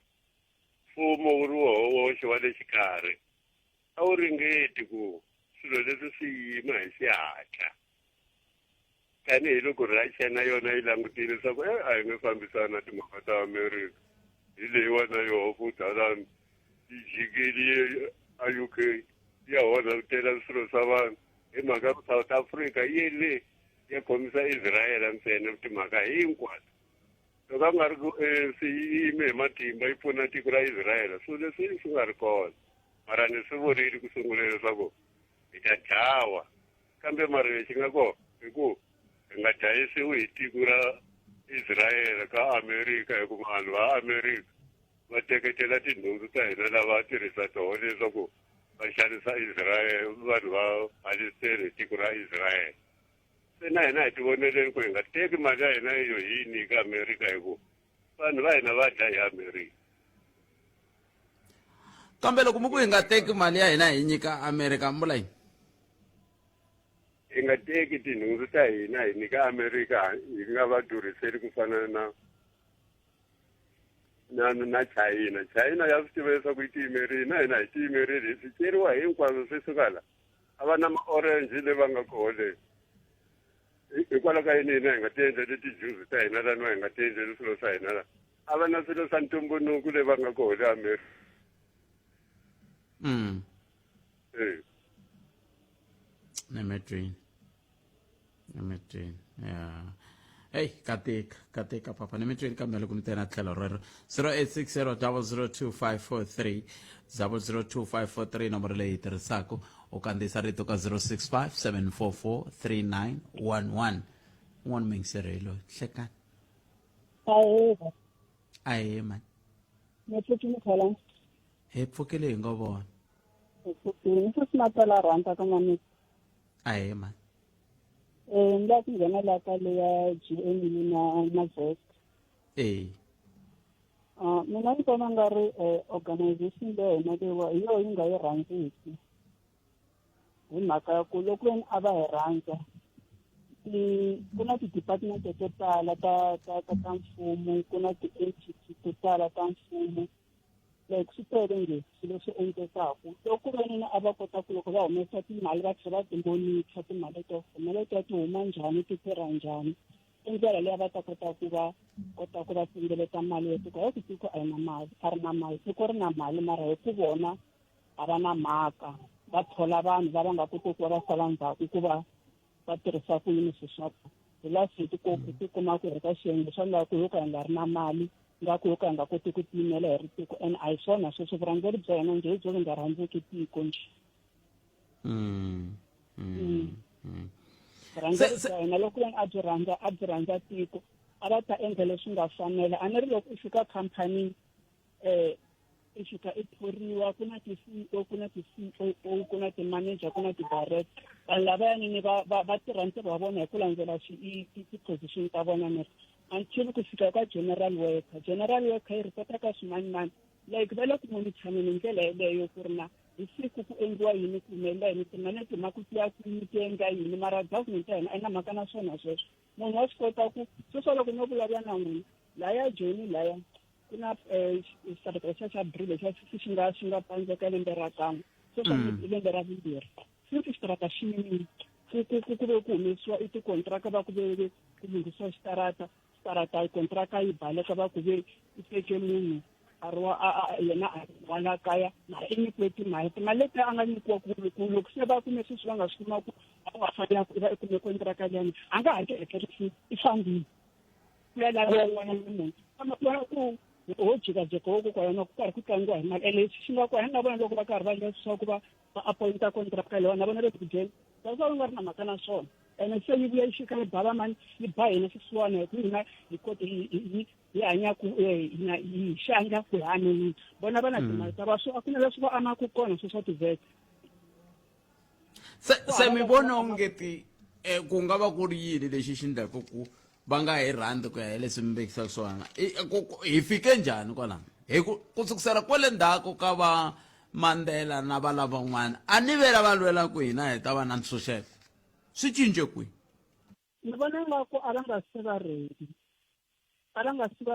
mfumo wu ri woxe wa le xikarhi a wu ringeti ku swilo leswi swi yima hi xihatla tanihiloko Russia na yona yi langutile leswaku a hi nge fambisana na timhaka ta America hi leyiwa na yoho futhi halani yi jikeli a UK ya hona tela swilo swa vanhu hi mhaka ku South Africa yi le ya khomisa Israel ntsena timhaka hinkwato loko a nga ri ku swi yime hi matimba yi pfuna tiko ra Israel so leswi swi nga ri kona mara ni swi vurile ku sungula leswaku hi ta dlawa kambe mara lexi nga kona hi ku hi nga dlayisiwi hi tiko ra Israel ka America hi ku vanhu va America va teketela tinhundzu ta hina lava tirhisa toho leswaku va xanisa Israel vanhu va Palestine hi tiko ra Israel se na hina hi ti voneleni ku hi nga teki mali ya hina yo hi yi nyika America hi ku vanhu va hina va dya hi America kambe loko mi ku hi nga teki mali ya hina hi nyika America mbula yini hi nga teki tinhundzu ta hina hi nyika America hi nga va durhiseli ku fana na China ya swi tiva leswaku yi tiyimerile na hina hi tiyimerile hi swityeriwa hinkwaswo swi suka la a va na ma-orange le va nga koho le hikwalaho ka yini hina hi nga ti endleli tijuzi ta hina laniwa hi nga ti endleli swilo swa hina la a va na swilo swa ntumbuluko leyi va nga koho le Amerika. Nemetrini yeah. Hey, katika papa Nemetrini kambe loko mitena tlhelo rero 0860002543 002543 nomboro leyi tirhisaka u kandziyisa rito ka 0657443911 n'wana mingisirelo hlekani aye man Metsotso khala. he pfukile hi ngo vona Metsotso matala ranta ka mami. aye man Nga ku ngena la ka le ya GM na vest. Mina ni vona nga ri organization leyi na lewa yo yi nga yi rhandziki. Hi mhaka ya ku loko veni a va hi rhandza ku na ti-department to tala ta mfumo ku na ti-agency to tala ta mfumo like swi tele nge swilo swi endlekaku loko venini a va kota ku loko va humesa timali va tlhela va timonitha timali to ti huma njhani ti tirha njhani i ndlela leyi va ta kota ku va hlengeleta mali yo tiko hi tiko a ri na mali tiko ri na mali mara hi ku vona a va na mhaka va thola vanhu va nga koti ku va va sala ndzhaku ku va tirhisa ku yini sweswaku hi la siku ti kuma ku ri ka xiyenge xa laha ku yo ka hi nga ri na mali nga ku yo ka hi nga koti ku tiyimela hi ri tiko and a hi swona sweswo vurhangeri bya hina njhe hi byo nga rhandzeki tiko nje vurhangeri bya hina loko veni a byi rhandza tiko a va ta endla leswi nga fanela a ni ri loko i fika khampani i fika i thoriwa ku na ti-CEO ku na ti-COO ku na ti-manager ku na ti-director vanhu lavayanini va tirha ntirho wa vona hi ku landzela ti-position ta vona ni until ku fika ka general worker yi report-a ka swimanimani like va le ku monithaneni hi ndlela yeleyo ku ri na hi siku ku endliwa yini ku humelela yini timane timhaka ti ya ti endla yini mara government ya hina a yi na mhaka na swona sweswo munhu wa swi kota ku sweswo loko no vulavula na n'wina laya joni laya ku na xitarata xa brille xi nga pandzeka lembe ra kan'we sweswo lembe ra vumbirhi since xitarata xi yimile ku ve ku humesiwa i tikontraka va ku ve ku lunghisiwa xitarata kontraka yi baleka va ku ve i teke munhu yena a wala kaya mara i nyikiwe timali leti a nga nyikiwa ku loko se va kume sweswi va nga swi kuma ku a nga fanela ku va i kume kontraka liyani a nga hakelekeli i fambile ku ya lavela wena munhu vona ku ho jikajika wo kokwalana ku karhi ku tlangiwa hi mali leswi xi nga kona na vona loko va karhi va endla leswaku va appointa kontraka leyi na vona le bugeni va nga ri na mhaka na swona ene se yi vuya yi fika yi bava mani yi ba hina swisiwana hi ku hina hi kote hi hanya ku hi xanja ku hi hanini vona va na timali ta va so a ku na leswi va amaku kona sweswo tivhete se mi vona ongeti ku nga va ku ri yini lexi xi endlaku ku va nga hi rhandzi ku ya hi leswi mi vekisaka swona hi fike njhani kwalano hi ku sukusela kwale ndzhaku ka va Mandela na va lavan'wana a ni vela va lwela ku hina hi ta va na ntshunxeko swi cince kwihi ni vona ingaku a va nga se va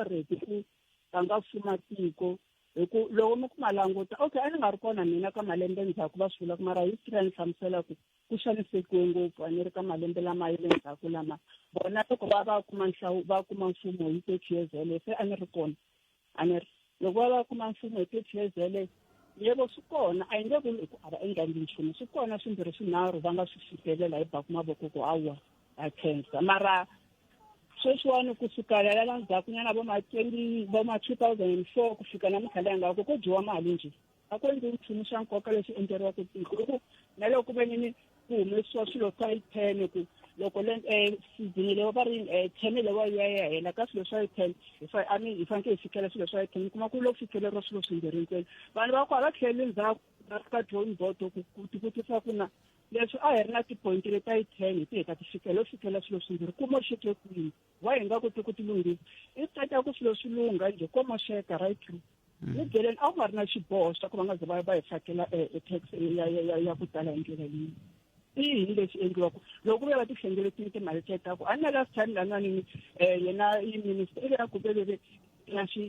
redi ku va nga fuma tiko hi ku loko mi ku ma languta okay a ni nga ri kona mina ka malembe ndzhaku va swi vula ku mara history ya ni hlamusela ku xanisekiwe ngopfu a ni ri ka malembe lama yile ndzhaku lama bona loko va kuma mfumo hi 30 years ele se a ni ri kona loko va kuma mfumo hi 30 years ele yebo swi kona a yi nge vuli ku a va endlangi nchumu swi kona swimbirhi swinharhu va nga swi fikelela hi baku mavoko ku awa a cancer mara sweswiwani ku sukela la ndzhaku nyana vo ma 2004 ku fika na minkarhi ya ngaku ko dyiwa mali nje a ku endli nchumu xa nkoka leswi endleriwaka tiko na loko venini ku humesiwa swilo swa 10 ku loko season leyi va ri 10 lewa ya hela ka swilo swa 10 hi faneke hi fikela swilo swa 10 kuma ku loko fikeleriwa swilo swimbirhi ntsena vanhu va ku a va tlheli ndzhaku ka drawing board ku tivutisa ku na leswi a hi ri na ti-point leta yi 10 ti heta ti fikela swilo swimbirhi ku moxeke kwini wa hi nga koti ku ti lunghisa i tsaka ku swilo swi lungha njhe ko moxeka right through hi byeleni a ku nga ri na xiboho xa ku va nga ze va hi fakela tax ya ku tala hi ndlela leyi i yini leswi endliwaku loko ve va ti hlengeletile timali tetaku a ni na last time lananini yena i minister i le ya ku veveve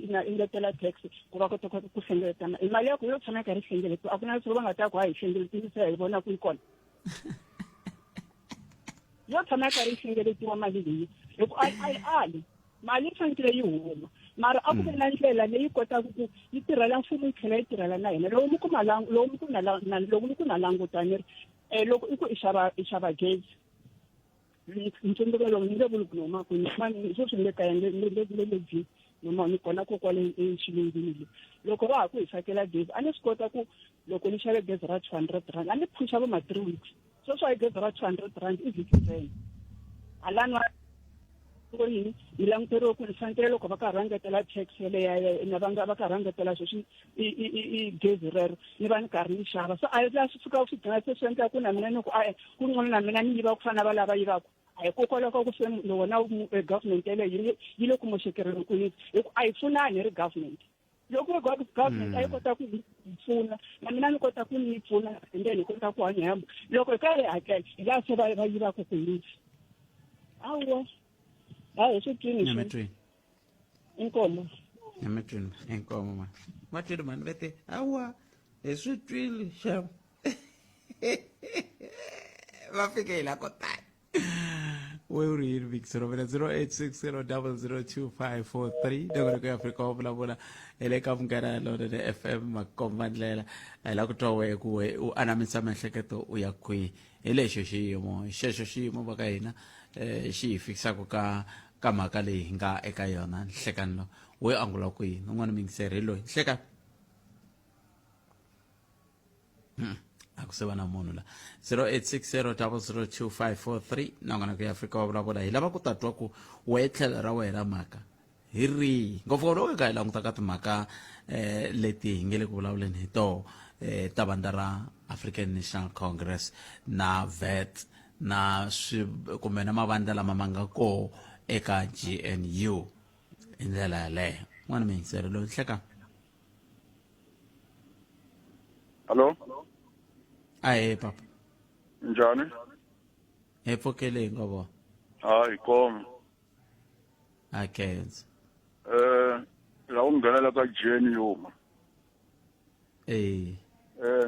na engetela tax ku va kota ku hlengeletana mali ya ku yo tshama karhi hlengeletiwa a ku na leswi va nga ta ku ha hi hlengeletisa hi vona ku yi kona yo tshama yi karhi yi hlengeletiwa mali leyi hi ku a yi ali mali yi fanekele yi huma mara a ku ve na ndlela leyi kotaka ku yi tirhela mfumo yi tlhela yi tirhela na hina loko mi ku na langutani ri loko i ku i xava gezi ntsundzuko lowu ni nge vuli ku noma ku ni sweswi ni le kaya lebyi noma ni kona ko kwale exilungwini loko va ha ku hi fakela gezi a ni swi kota ku loko ni xave gezi ra 200 rand a ni phusha vo ma 3 weeks sweswi a hi gezi ra 200 rand i vhiki ntsena halani yini hi languteriwe ku ni fanekele loko va karhi va ngetela tax yeleya na va karhi va ngetela sweswi i gezi rero ni va ni karhi ni xava so a yi swi fika swi dina se swi endla ku na mina ni ku ku nqono na mina ni yiva ku fana va lava yivaka a hi kokwalaho ka ku se wona government yeleyo yi le ku moxekereni ku yini hi ku a yi pfunani hi ri government loko government a yi kota ku hi pfuna na mina ni kota ku ni pfuna and then hi kota ku hanya hamba loko hi karhi hi hakela hi laha se va yivaka ku yini awa hayi swi twini inkomo emetweni inkomo man matwini man vete awa hi swi twile xava va fike la ko tani we uri yini Victor Romela 0860002543 ndoko ya Afrika wa vulavula ele ka Munghana Lonene FM Makomba Ndlela la ku twa we ku we u anamisa mihleketo u ya kwi hi lexo xexo xiyimo va ka hina xi fikisaka ka mhaka leyi hi nga eka yona nhlekani lo we angula ku yini un'wana mingiseri loyi nhlekani aku se va na munhu la 0860002543 nangona ku ya Afrika wa vulavula hi lava ku tatwa ku we tlhelo ra wena mhaka hi rihi ngopfungopfu loko hi languta ka timhaka leti hi nge le ku vulavuleni hi toho ta vandla ra African National Congress na VAT na kumbe na mavandla lama ma nga koho eka GNU hi ndlela yaleyo n'wana mingiseri loyi nhlekani Hello? Aye papa. Njani? Hi pfukele ngoba. Hayi kom. Okay. La ungena ka GNU.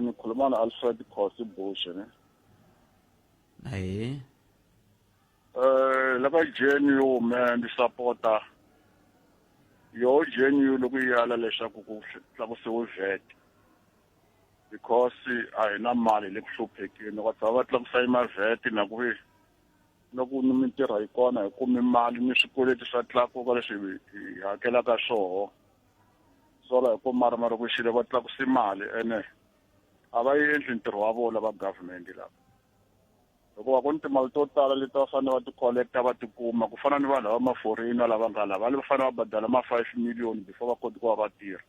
Ngikhuluma na Alfred Khosi Bush ne. Aye. La ka GNU man supporta yo GNU loko yala leswaku ku tlakusiwe VAT. Because I na mali le kuhluphekini loko va tlakusa VAT na ku loko ni mintirho yi kona hi kumi mali ni swikweleti swa tlakuka leswi hi hakelaka swoho sola hi ku mara ku xile va tlakusi mali ene a va endli ntirho wa vona va government lava loko va ku ni timali to tala leti va fanele va ti collecta va ti kuma ku fana ni vanhu va maforina lava nga lava va fanele va badala ma 5 million before va kota ku va tirha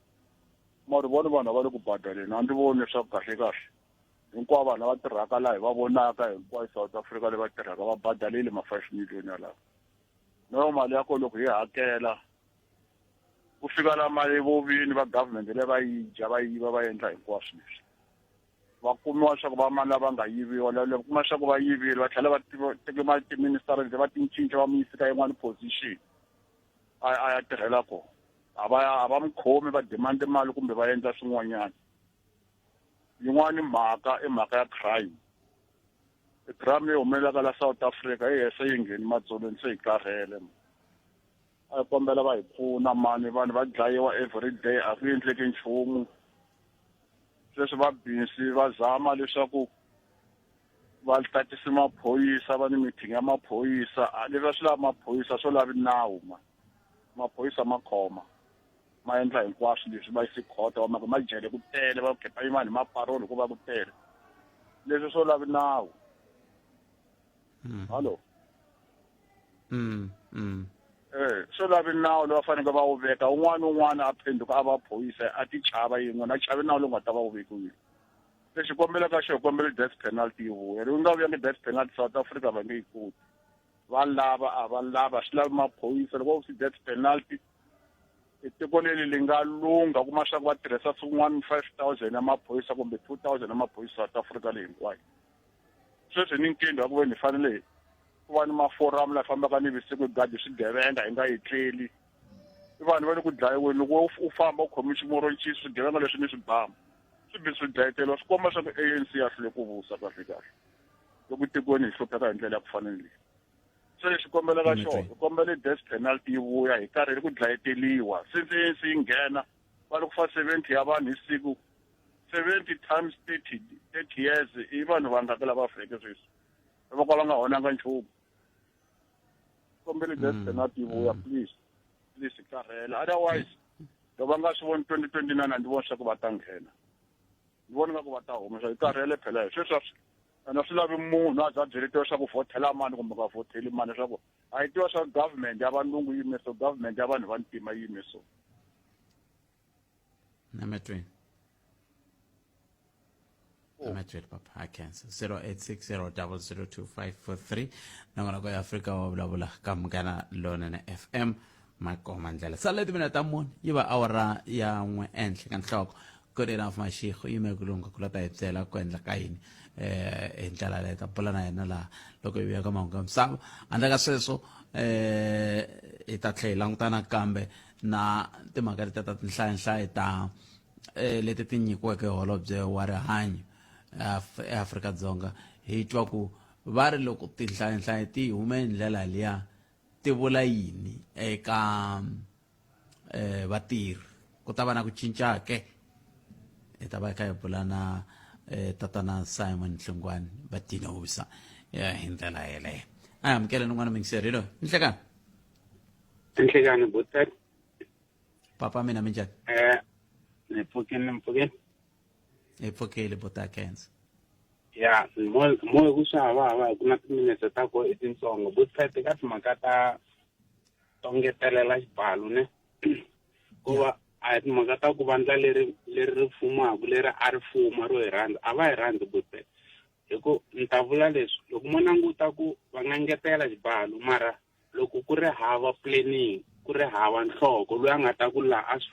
mara vona vanhu va le ku badaleni a ndzi voni leswaku kahle hinkwavo vanhu va tirhaka laha hi va vonaka hinkwayo South Africa leyi va tirhaka va badalile ma 5 million yalawa no mali ya ko loko hi hakela ku fika la mali vovini va government le va yi dya va yiva va endla hinkwaswo leswi va kumiwa leswaku va mali lava nga yiviwa loko kuma leswaku va yivile va tlhela va teke mali timinister va tincinca va mi yisika yin'wana position a ya tirhela kona a va mukhomi va demand mali kumbe va endla swin'wanyana yin'wana mhaka i mhaka ya crime crime leyi humelelaka la South Africa yi hese yi ngheni madzolweni se hi karhele a hi kombela va hi pfuna mani vanhu va dlayiwa every day a ku endleki nchumu sweswi va busy va zama leswaku va tatisa maphoyisa va ni meeting ya maphoyisa leswi swi lava maphoyisa swo lavi nawu maphoyisa ma khoma ma endla hinkwaswo leswi va yisi khota va maka majele ku tele va kheta yimani maparoli ku va ku tele leswi swo lavi nawu hallo swo lavi nawu lowu va faneke va wu veka un'wana a phenduka a va phoyisa a ti chava yin'we na chavi nawu lowu nga ta va wu vekiwile lexi kombelaka xo kombela death penalty yi vuya lowu nga vuyangi death penalty South Africa va nge yi koti va lava swi lavi maphoyisa loko va si death penalty tiko leri li nga lunga kuma swa ku va tirhisa swin'wana 5,000 ya maphoyisa kumbe 2,000 ya maphoyisa South Africa leyi hinkwayo sweswi ni nkingha ku ve ni fanele ku va ni maforamu la fambaka ni visiku gadi swigevenga hi nga yi tleli i vanhu va le ku dlayiweni loko u famba u khomi ximoroncisi swigevenga leswi ni swibama swi bi swi dlayeteliwa swi komba swa ku ANC ya hlule ku vusa kahle loko tikweni hi hlupheka hi ndlela ya ku fanele leyi se xikombelo ka Mtwi. xona xikombelo death penalty yi vuya hi karhi ku dlayeteliwa since ANC yi nghena va loko fa 70 ya vanhu hi siku 70 times 30 years i vanhu vangakela va feke sweswi va kwala nga honanga nchumu kombela death penalty yi vuya please karhela otherwise loko va nga swi voni 2029 ndi vona swa ku va ta nghena ndi vona nga ku va ta huma swa karhele phela sweswi ana swi lavi munhu a za byeletiwa swa ku votela mani kumbe ka voteli mani swa ku a yi tiwa swa government ya valungu yime so government ya vanhu vantima yime so Nametwe papa I cancel 0860002543 nangona ko Africa wa bula kamgana lona na FM makoma ndlela saleti mina tamoni yiba awara ya nwe enhle kan hloko good enough mashikho yime kulunga kulata etsela kwendla kayini endlela leta pulana yena la loko yi ya ka mahungu msava andaka sweswo ita langutana kambe na timhaka leti ta tinhlayo ta leti ti nyikiweke holobye wa rihanyo eAfrika-Dzonga hi twa ku va ri loko tinhlayo ti hume ndlela liya ti vula yini eka vatirhi ku ta va na ku cinca ke ta va ka hi pulana tatana Simon Hlungwane Batina Usa hi ndlela yeleyo a amukela n'wana mingiserilo Nhlekani botat papa mina minjani mpfukeni epfukeli botakens ya mo ku xava ku na timinetse ta ko etitsongo botat ka timhaka ta tongetelela xibalo ne ku va a timhaka ta ku vandla leri fumaku leri a ri fuma ro hi rhandza a va hi rhandzi botat hiko ni ta vula leswi loko mo languta ku va nga ngetela xibalo mara loko ku ri hava planning ku ri hava nhloko loyi a nga ta ku la a swi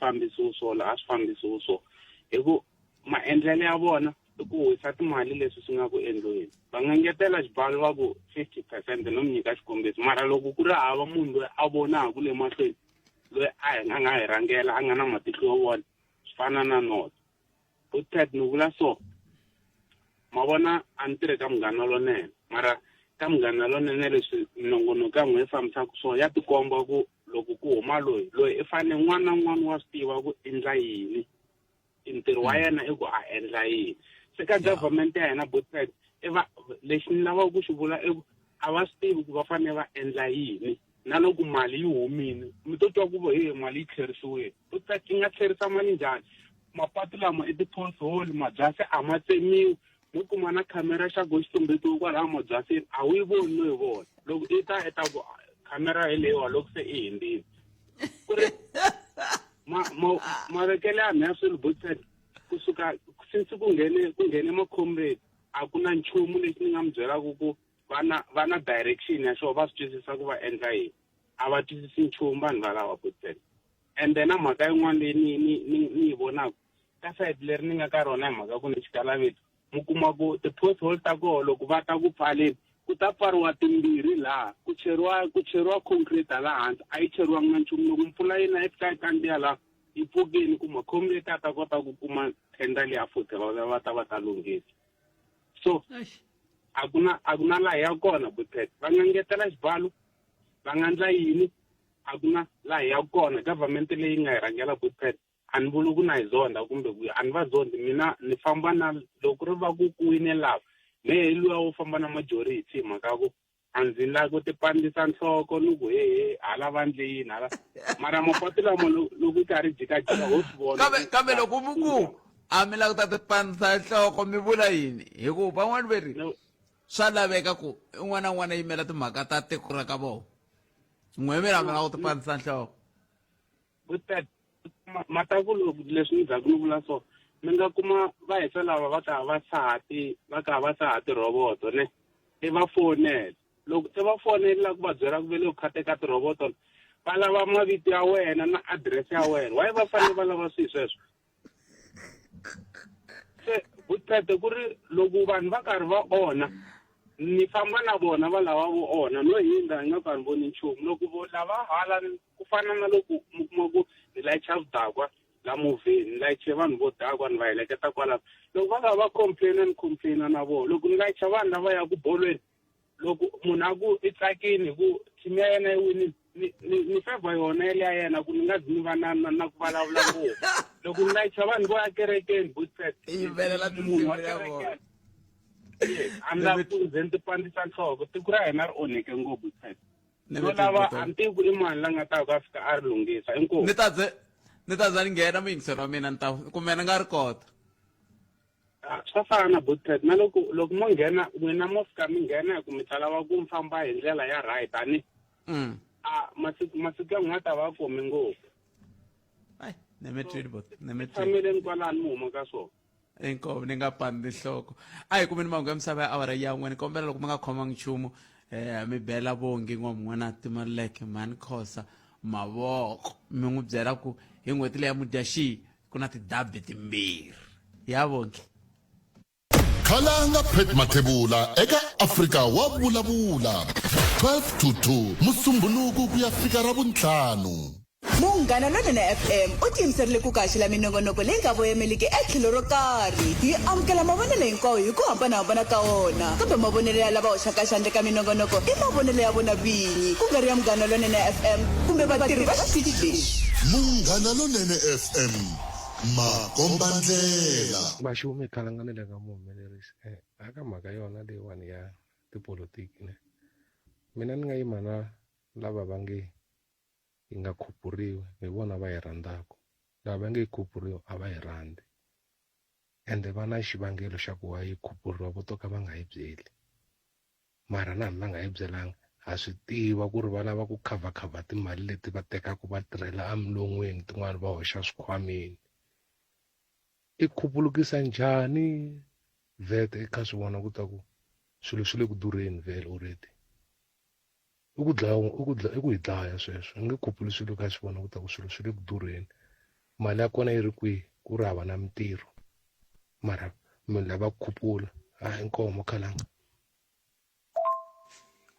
fambisiwa so hiko maendlelo ya vona i ku wisa timali leswi swi nga ku endliweni va nga ngetela xibalo va ku 50% no mi nyika xikombiso mara loko ku ri hava munhu loyi a vonaku le mahlweni loyi a nga hi rhangela a nga na matihlo yo vona swi fana na not botat ni vula so ma vona a ni tirhi ka munghana lonene mara ka munghana lonene leswi minongonoko ya n'we yi fambisaka swona ya tikomba ku loko ku huma loyi i fane n'wana na n'wana wa swi tiva ku endla yini ntirho wa yena i ku a endla yini se ka government ya hina botat lexi ni lavaka ku xi vula i ku a va swi tivi ku va fanele va endla yini na loko mali yi humile mi to twa ku mali yi tlherisiwile botat yi nga tlherisa mali njhani mapatu lama i ti-pothole mabyasi a ma tsemiwi mo kuma na khamera xa go xitumbetiwa kwalaha mabyasini a wu yi voni no yi vona loko i ta ku khamera yeleyiwa loko se i hindini ku ri mavekele ya mhe ya swilo botat kusuka since ku nghene makhomrade a ku na nchumu lexi ni nga mi byelaku ku va na direction ya xona va swi twisisa ku va endla yini a va twisisi nchumu vanhu valava botat and then a mhaka yin'wana leyi ni yi vonaku ka sayiti leri ni nga ka rona hi mhaka ku ni xikalaveti mi kuma ku ti-pothole ta koho loko va ta ku pfaleni ku ta pfariwa timbirhi laha ku cheriwa concrete laha hansi a yi cheriwangi na nchumu loko mpfula yina yi fika yi kandziya laha yi pfukeni ku makhomrade a ta kota ku kuma tender leyi ya futhi va ta lunghisa so a ku na laha ya kona botat va nga ngetela xibalo va nga ndla yini a ku na laha ya kona government leyi nga hi rhangela botat a ni vuli ku na hi zonda kumbe ku a ni va zondi mina ni famba na loko ri va ku wine lava mehe hi luya wo famba na majority hi mhaka ku a ndzi lavi ku tipandisa nhloko ni ku hala va ndle yini hala mara mapatu lama loko karhi jikajika ho swi vona kambe loko muku a mi lava ku ta tipandisa nhloko mi vula yini hikuva van'wani veri swa laveka ku un'wana na un'wana yimela timhaka ta tiko ra ka vona n'we mi lava ku tipandisa nhloko botat mataku leswi ni zaku ni vula so mi nga kuma va hisa lava va ka va saha tirhovoto ne i va fonela loko se va fonela ku va byela ku ve le ku khateka tirhovoto va lava mavito ya wena na adirese ya wena why va fanele va lava swilo sweswo se botat ku ri loko vanhu va karhi va ona ni famba na vona va lava vo ona no hindza hi nga ka ni voni nchumu loko vo lava hala ku fana na loko mi kuma ku ni layicha vudakwa la movheni ni layiche vanhu vo dakwa ni va heleketa kwalaho loko va nga va complaina na vona loko ni layicha vanhu lava ya ku bolweni loko munhu a ku i tsakini ku team ya yena yi wini ni favor yona ya yena ku ni nga zi ni va na ku vulavula ngopfu loko ni layicha vanhu vo ya kerekeni Bootfed yimbelela tinsimu ya vona a ni lavi ku ze ni ti pandisa nhloko tiko ra hina ri onheke ngopfu Bootfed no lava a ni tivi ku i mani la nga ta ku a fika a ri lunghisa inkomu ni ta za ni nghena muyingiselo wa mina ni ta kumbe ni nga ri kota swa fana na Bootfed na loko mo nghena n'wina mo fika mi nghena hi ku mi ta lava ku mi famba hi ndlela ya right ani masiku ya n'wina ta va komi ngopfu tshameleni kwalani mi huma ka swona inkomu ni nga pandi nhloko a hi kumeni mahungu ya misava ya awara ya n'we ni kombela loko mi nga khomangi nchumu mi bela vongi n'wana timaleke mani khosa mavoko mi n'wi byela ku hi n'hweti leya mudyaxihi ku na tidabi timbirhi ya vongi khalanga Pet Mathebula eka Afrika wa vulavula 12 to 2 musumbhuluku ku ya fika ravuntlhanu Munghana Lonene FM u tiyimiserile ku kaxela minongonoko leyi nga voyameliki etlhelo ro karhi hi amukela mavonelo hinkwawo hi ku hambanahambana ka wona kambe mavonelo ya lava hoxaka xandla ka minongonoko i mavonelo ya vona vinyi ku nga ri ya Munghana Lonene FM kumbe vatirhi va xitichi lexi Munghana Lonene FM makombandlela Baxumi khalanganile ka muhumelerisi aka mhaka yona leyiwani ya tipolotiki ne mina ni nga yima na lava va nge yi nga khupuriwi hi vona va yi rhandzaka lava va nge yi khupuriwi a va yi rhandzi ende va na xivangelo xa ku va yi khupuriwa vo toka va nga yi byeli mara na hambi va nga yi byelanga ha swi tiva ku ri va lava ku khavhakhava timali leti va tekaka va tirhela amilon'weni tin'wani va hoxa swikhwameni i khupulukisa njhani VAT eka swi vona ku ta ku swilo swi le ku durheni vele already i ku hi dlaya sweswo nge khupuli swilo ka swi vona ku ta ku swilo swi le ku durheni mali ya kona yi ri kwihi ku ri hava na mintirho mara munhu lava khupula inkomo khalanga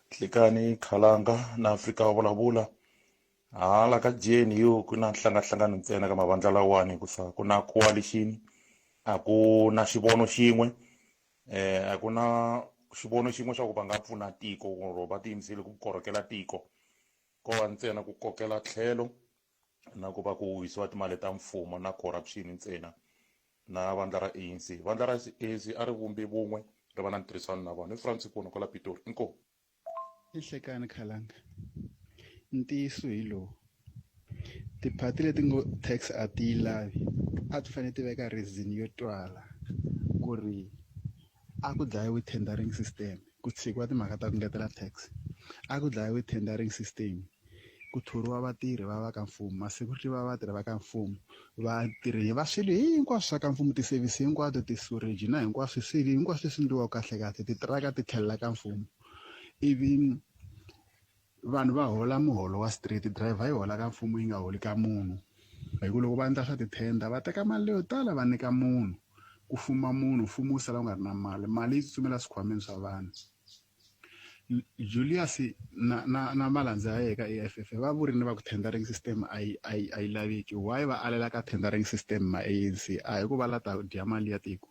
Tlikani Khalanga na Afrika wa vulavula hala ka GNU ku na nhlangahlangano ntsena ka mavandla lawani ku na coalition a ku na xivono xin'we a ku na xivono xin'we xa ku va nga pfuna tiko ro va tiyimisile ku korhokela tiko ko va ntsena ku kokela tlhelo na ku va ku wisiwa timali ta mfumo na corruption ntsena na vandla ra ANC vandla ra ANC a ri vumbi vun'we ri va na ntirhisano na vona i Francis Kuno kwala Pitori inkomu Ihlekani Khalanga ntiyiso hi lowu tiphati leti ngo tax a ti lavi a ti fanele ti veka reason yo twala ku ri a ku dlayiwi tendering system ku tshikiwa timhaka ta ku ngetela tax a ku dlayiwi tendering system ku thoriwa vatirhi va va ka mfumo masecurity va vatirhi va ka mfumo vatirhi va swilo hinkwaswo swa ka mfumo ti-service hinkwato ti-storage na hinkwaswo swilo hinkwaswo leswi endliwaka kahle kahle titiraka ti tlhelela ka mfumo ivi vanhu va hola muholo wa street driver yi hola ka mfumo yi nga holi ka munhu hi ku loko va endla swa tithenda va teka mali leyo tala va nyika munhu ku fuma munhu mfumo wu sala wu nga ri na mali yi tsutsumela swikhwameni swa vanhu Julius na malandzi ya yena ka AFF va vurile va ku tendering system a yi laveki why va alela ka tendering system ma ANC a hi ku va la ta dya mali ya tiko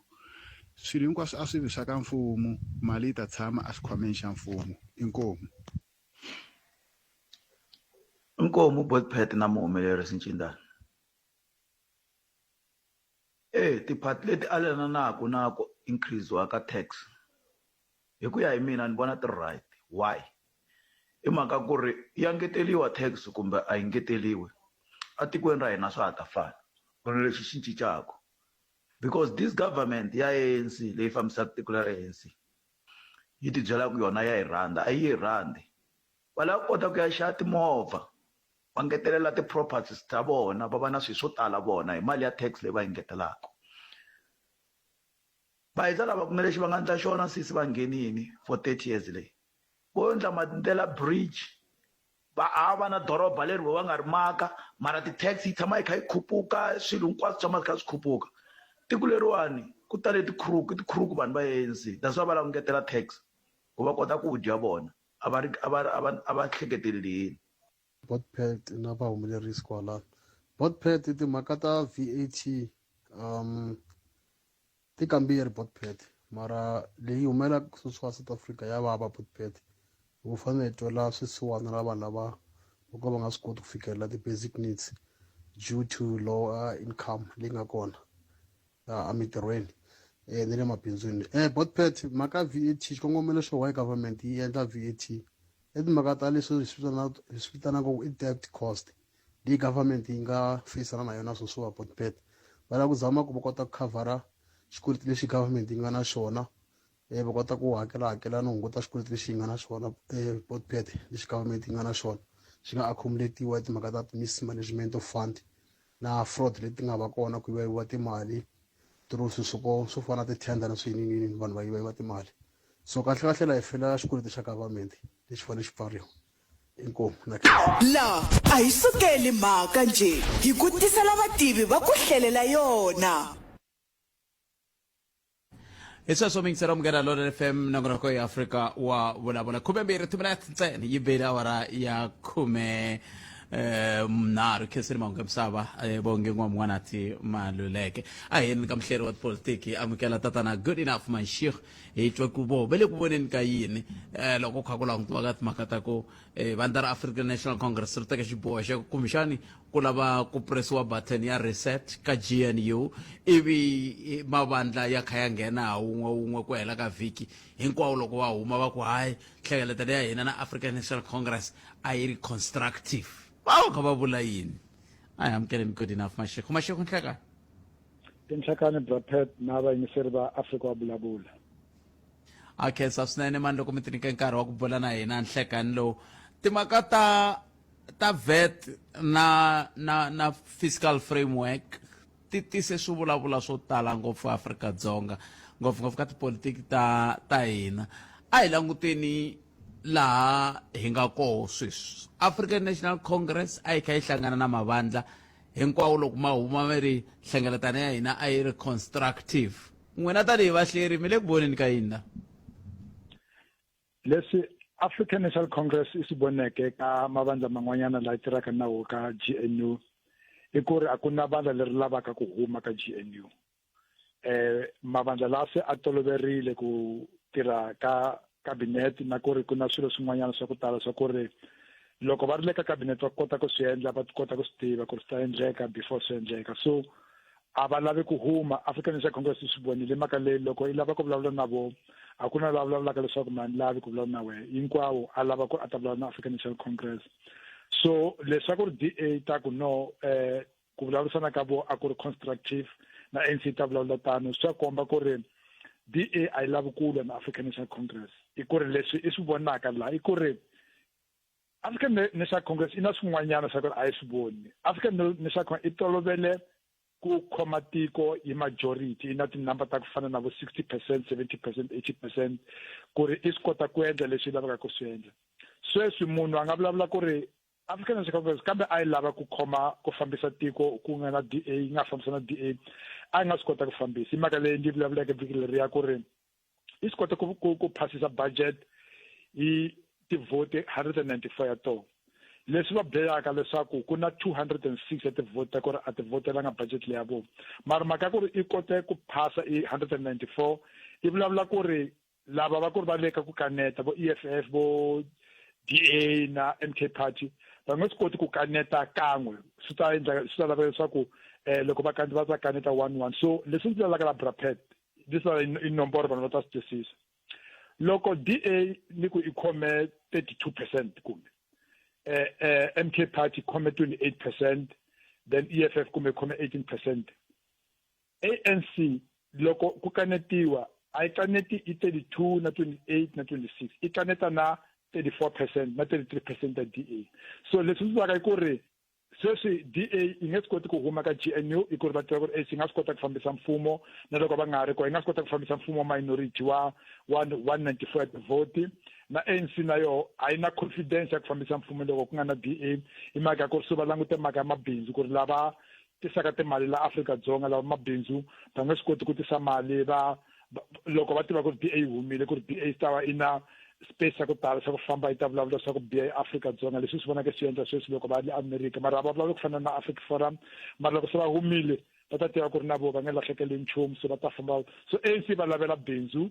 swilo hinkwaswo a swi vi swa ka mfumo mali yi ta tshama a xikhwameni xa mfumo inkomu inkomu Bootfed na muhumelerisi Ncindani tiphati leti alananaku na ku increase wa ka tax hi ku ya hi mina ni vona ti right why i mhaka ku ri ya ngeteliwa tax kumbe a yi ngeteliwi a tikweni ra hina swa ha ta fana ku ri lexi xi cincaka because this government ya ANC leyi fambisaka tiko ra ANC yi ti byela ku yona ya yi rhandza a yi rhandzi va lava kota ku ya xava timovha va ngetelela ti-properties ta vona va va na swilo swo tala vona hi mali ya tax leyi va yi ngetelaka va heta lava ku na lexi va nga endla xona sisi va nghenini for 30 years leyi vo endla Mandela bridge va ava na doroba leri va nga ri maka mara ti-tax yi tshama yi kha yi khupuka swilo hinkwaswo tshama swi kha swi khupuka tiko leriwani ku tale tikhuruku vanhu va ANC that's why va lava ku ngetela tax ku va kota ku dya vona a va hleketeli yini Bootfed na vahumelerisi kwalano Bootfed timhaka ta VAT ti kambirhi Bootfed mara leyi humela sweswi South Africa ya vava Botpet u fanele hi twela swisiwana na vanhu lava loko va nga swi koti ku fikelela ti-basic needs due to low income leyi nga kona emitirhweni ni le mabindzwini Botpet mhaka VAT xikongomelo xo why government yi endla VAT i timhaka ta leswi hi swi vitanaka i debt cost leyi government yi nga face-ana na yona sweswiwa Botpet va lava ku zama ku va kota ku khavhara xikweleti lexi government yi nga na xona va kota ku hakela no hunguta xikweleti lexi yi nga na xona Botpet lexi government yi nga na xona xi nga accumulatiwa hi timhaka ta mismanagement of fund na fraud leti nga va kona ku yiviwa timali through swo fana na ti-tender na swiyiniyini vanhu va yiva timali so kahle la hi fela xikweleti xa government lexi fanele xi pfariwa inkomu la a hi sukeli mhaka nje hi ku tisela vativi va ku hlelela yona Sweswo mingisela mugana Lona FM nongonoko ya Afrika wa vulavula 12 ntsena yi bele awara ya 13 khesini mahungu misava bonge n'wanati maluleke a hi ni ka mhleri wa politiki amukela tatana good enough manshikh hi twa ku bo bele ku voneni ka yini loko kha ku langutiwa ka timhaka ta ku vandla ra African National Congress ri teka xiboho xa kumixani ku lava ku pressiwa button ya reset ka GNU ivi mavandla ya kha ya nghena wun'we ku hela ka vhiki hinkwawo loko wa huma va ku hayi hlengeletano ya hina na African National Congress a yi ri constructive va kha va vula yini a hi amukeleni good enough mashikho nhlekani tinhlekani Botpet na vayingiseri va Afrika wa vulavula a khensa swinene mani loko mi tinyike nkarhi wa ku bula na hina nhlekani lowu timhaka ta VAT na fiscal framework ti tise swivulavula swo tala ngopfu Afrika-Dzonga ngopfungopfu ka tipolitiki ta hina a hi languteni laha hi nga koho sweswi African National Congress a yi kha yi hlangana na mavandla hinkwawo loko ma huma mi ri hlengeletano ya hina a yi ri constructive n'wina tanihi vahleri mi le ku voneni ka yini la leswi African National Congress i swi voneke ka mavandla man'wanyana laha tirhaka nawu ka GNU i ku ri a ku na vandla leri lavaka ku huma ka GNU mavandla lawa se a toloverile ku tirha ka cabinet na ku ri ku na swilo swin'wanyana swa ku tala swa ku ri loko va ri le ka cabinet va kota ku swi endla va kota ku swi tiva ku ri swi ta endleka before swi endleka so a va lavi ku huma African National Congress swi vonile mhaka leyi loko i lava ku vulavula na vo a ku na lava vulavulaka leswaku mani lavi ku vulavula na wena hinkwawo a lava ku a ta vulavula na African National Congress so leswaku ri DA ta ku no ku vulavurisana ka vo a ku ri constructive na ANC ta vulavula tano swa komba ku ri DA a yi lavi ku lwa na African National Congress i ku ri leswi i swi vonaka laha i ku ri African National Congress i na swin'wanyana swa ku ri a yi swi voni African National Congress i tolovele ku khoma tiko hi majority i na tinumber ta ku fana na vo 60%, 70%, 80% ku ri i swi kota ku endla leswi i lavaka ku swi endla sweswi munhu a nga vulavula ku ri African National Congress kambe a yi lava ku khoma ku fambisa tiko ku nga na DA yi nga fambisa na DA a nga swi kota ku fambisa hi mhaka leyi ndi vulavulaka vhiki leriya ku ri i swi kota ku phasisa budget hi tivote 194 ya tona leswi va beyaka leswaku ku na 206 ya tivote ku ri a tivotelanga budget leya vona mara mhaka ku ri i kote ku phasa i 194 i vulavula ku ri lava va ku ri va leka ku kaneta vo EFF vo DA na MK Party va nga swi koti ku kaneta kan'we swi ta lava leswaku loko va kaneta 1-1 so leswi ndzi lavaka la Botpet this is in nomboro vanhu va ta swi twisisa loko DA ni ku i khome 32% kumbe MK Party khome 28% then EFF kumbe khome 18% ANC loko ku kanetiwa a yi kaneti i 32 na 28 na 26 i kaneta na 34% na 33% ya DA so leswi ndzi vaka i ku ri sweswi DA yi nge swi koti ku huma ka GNU i ku ri va tiva ku ri yi nga swi kota ku fambisa mfumo na loko va nga ha ri kona yi nga swi kota ku fambisa mfumo minority wa 194 ya tivoti na ANC na yo a yi na confidence ya ku fambisa mfumo loko ku nga na DA i mhaka ku ri swi va langute mhaka ya mabindzu ku ri lava tisaka timali la Afrika-Dzonga lava mabindzu va nge swi koti ku tisa mali loko va tiva ku ri DA yi humile ku ri DA ta va ina space ya ku tala swa ku famba yi ta vulavula swa ku biha Afrika-Dzonga leswi swi vonaka swi endla sweswi loko va le America mara va vulavula ku fana na Africa Forum mara loko se va humile va ta tiva ku ri na vo va nga lahlekeli nchumu so va ta famba so ANC va lavela bindzu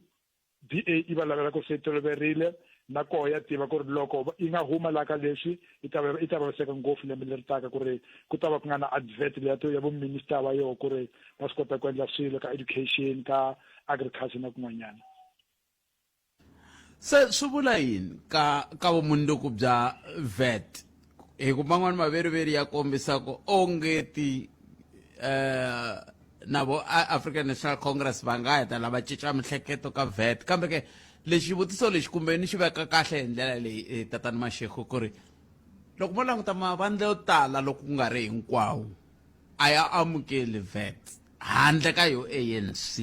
DA i va lavela ku se toloverile na koho ya tiva ku ri loko yi nga huma laha ka leswi yi ta vaviseka ngopfu lembe leri taka ku ri ku ta va ku nga na advert leya ya vuminister va yoho ku ri va swi kota ku endla swilo ka education ka agriculture na kun'wanyana se swi vula yini ka vumundzuku bya vet hi ku man'wani maveriveri ya kombisa ku ongeti na vo African National Congress va nga heta lava cinca mihleketo ka vet kambe ke lexi xivutiso lexi kumbe ni xi veka kahle hi ndlela leyi tatani Mashego ku ri loko mo languta mavandla yo tala loko ku nga ri hinkwawo a ya amukeli vet handle ka yo ANC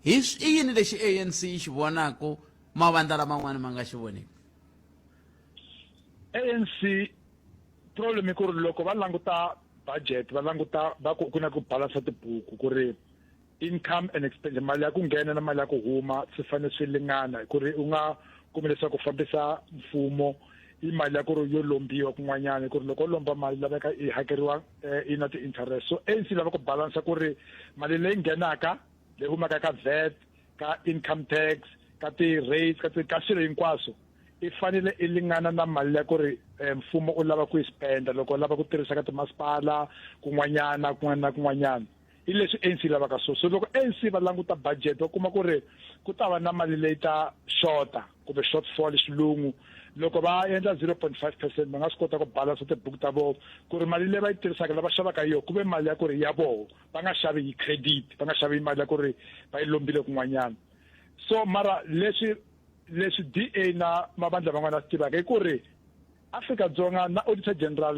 i yini lexi ANC yi xi vonaka mavandla laman'wana ma nga xi voneki ANC problem ku ri loko va languta budget va languta va ku na ku balance tibuku ku ri income and expense mali ya ku nghena na mali ya ku huma swi fanele swi lingana ku ri u nga kumi leswaku fambisa mfumo i mali ya ku ri yo lombiwa kun'wanyana ku ri loko u lomba mali laveka i hakeriwa i na ti-interest so ANC lava ku balansa ku ri mali leyi nghenaka leyi humaka ka VAT ka income tax ka ti-rates ka swilo hinkwaswo i fanele i lingana na mali ya ku ri mfumo u lava ku yi spenda loko u lava ku tirhisa ka timasipala kun'wana na kun'wanyana hi leswi ANC lavaka so loko ANC va languta budget va kuma ku ri ku ta va na mali leyi ta shorta kumbe shortfall hi xilungu loko va endla 0.5% va nga swi kota ku balansa tibuku ta vona ku ri mali leyi va yi tirhisaka lava xavaka yo ku ve mali ya ku ri ya vona va nga xavi hi credit va nga xavi mali ya ku ri va yi lombile kun'wanyana so mara leswi DA na mavandla van'wana swi tivaka i ku ri Afrika-Dzonga na Auditor General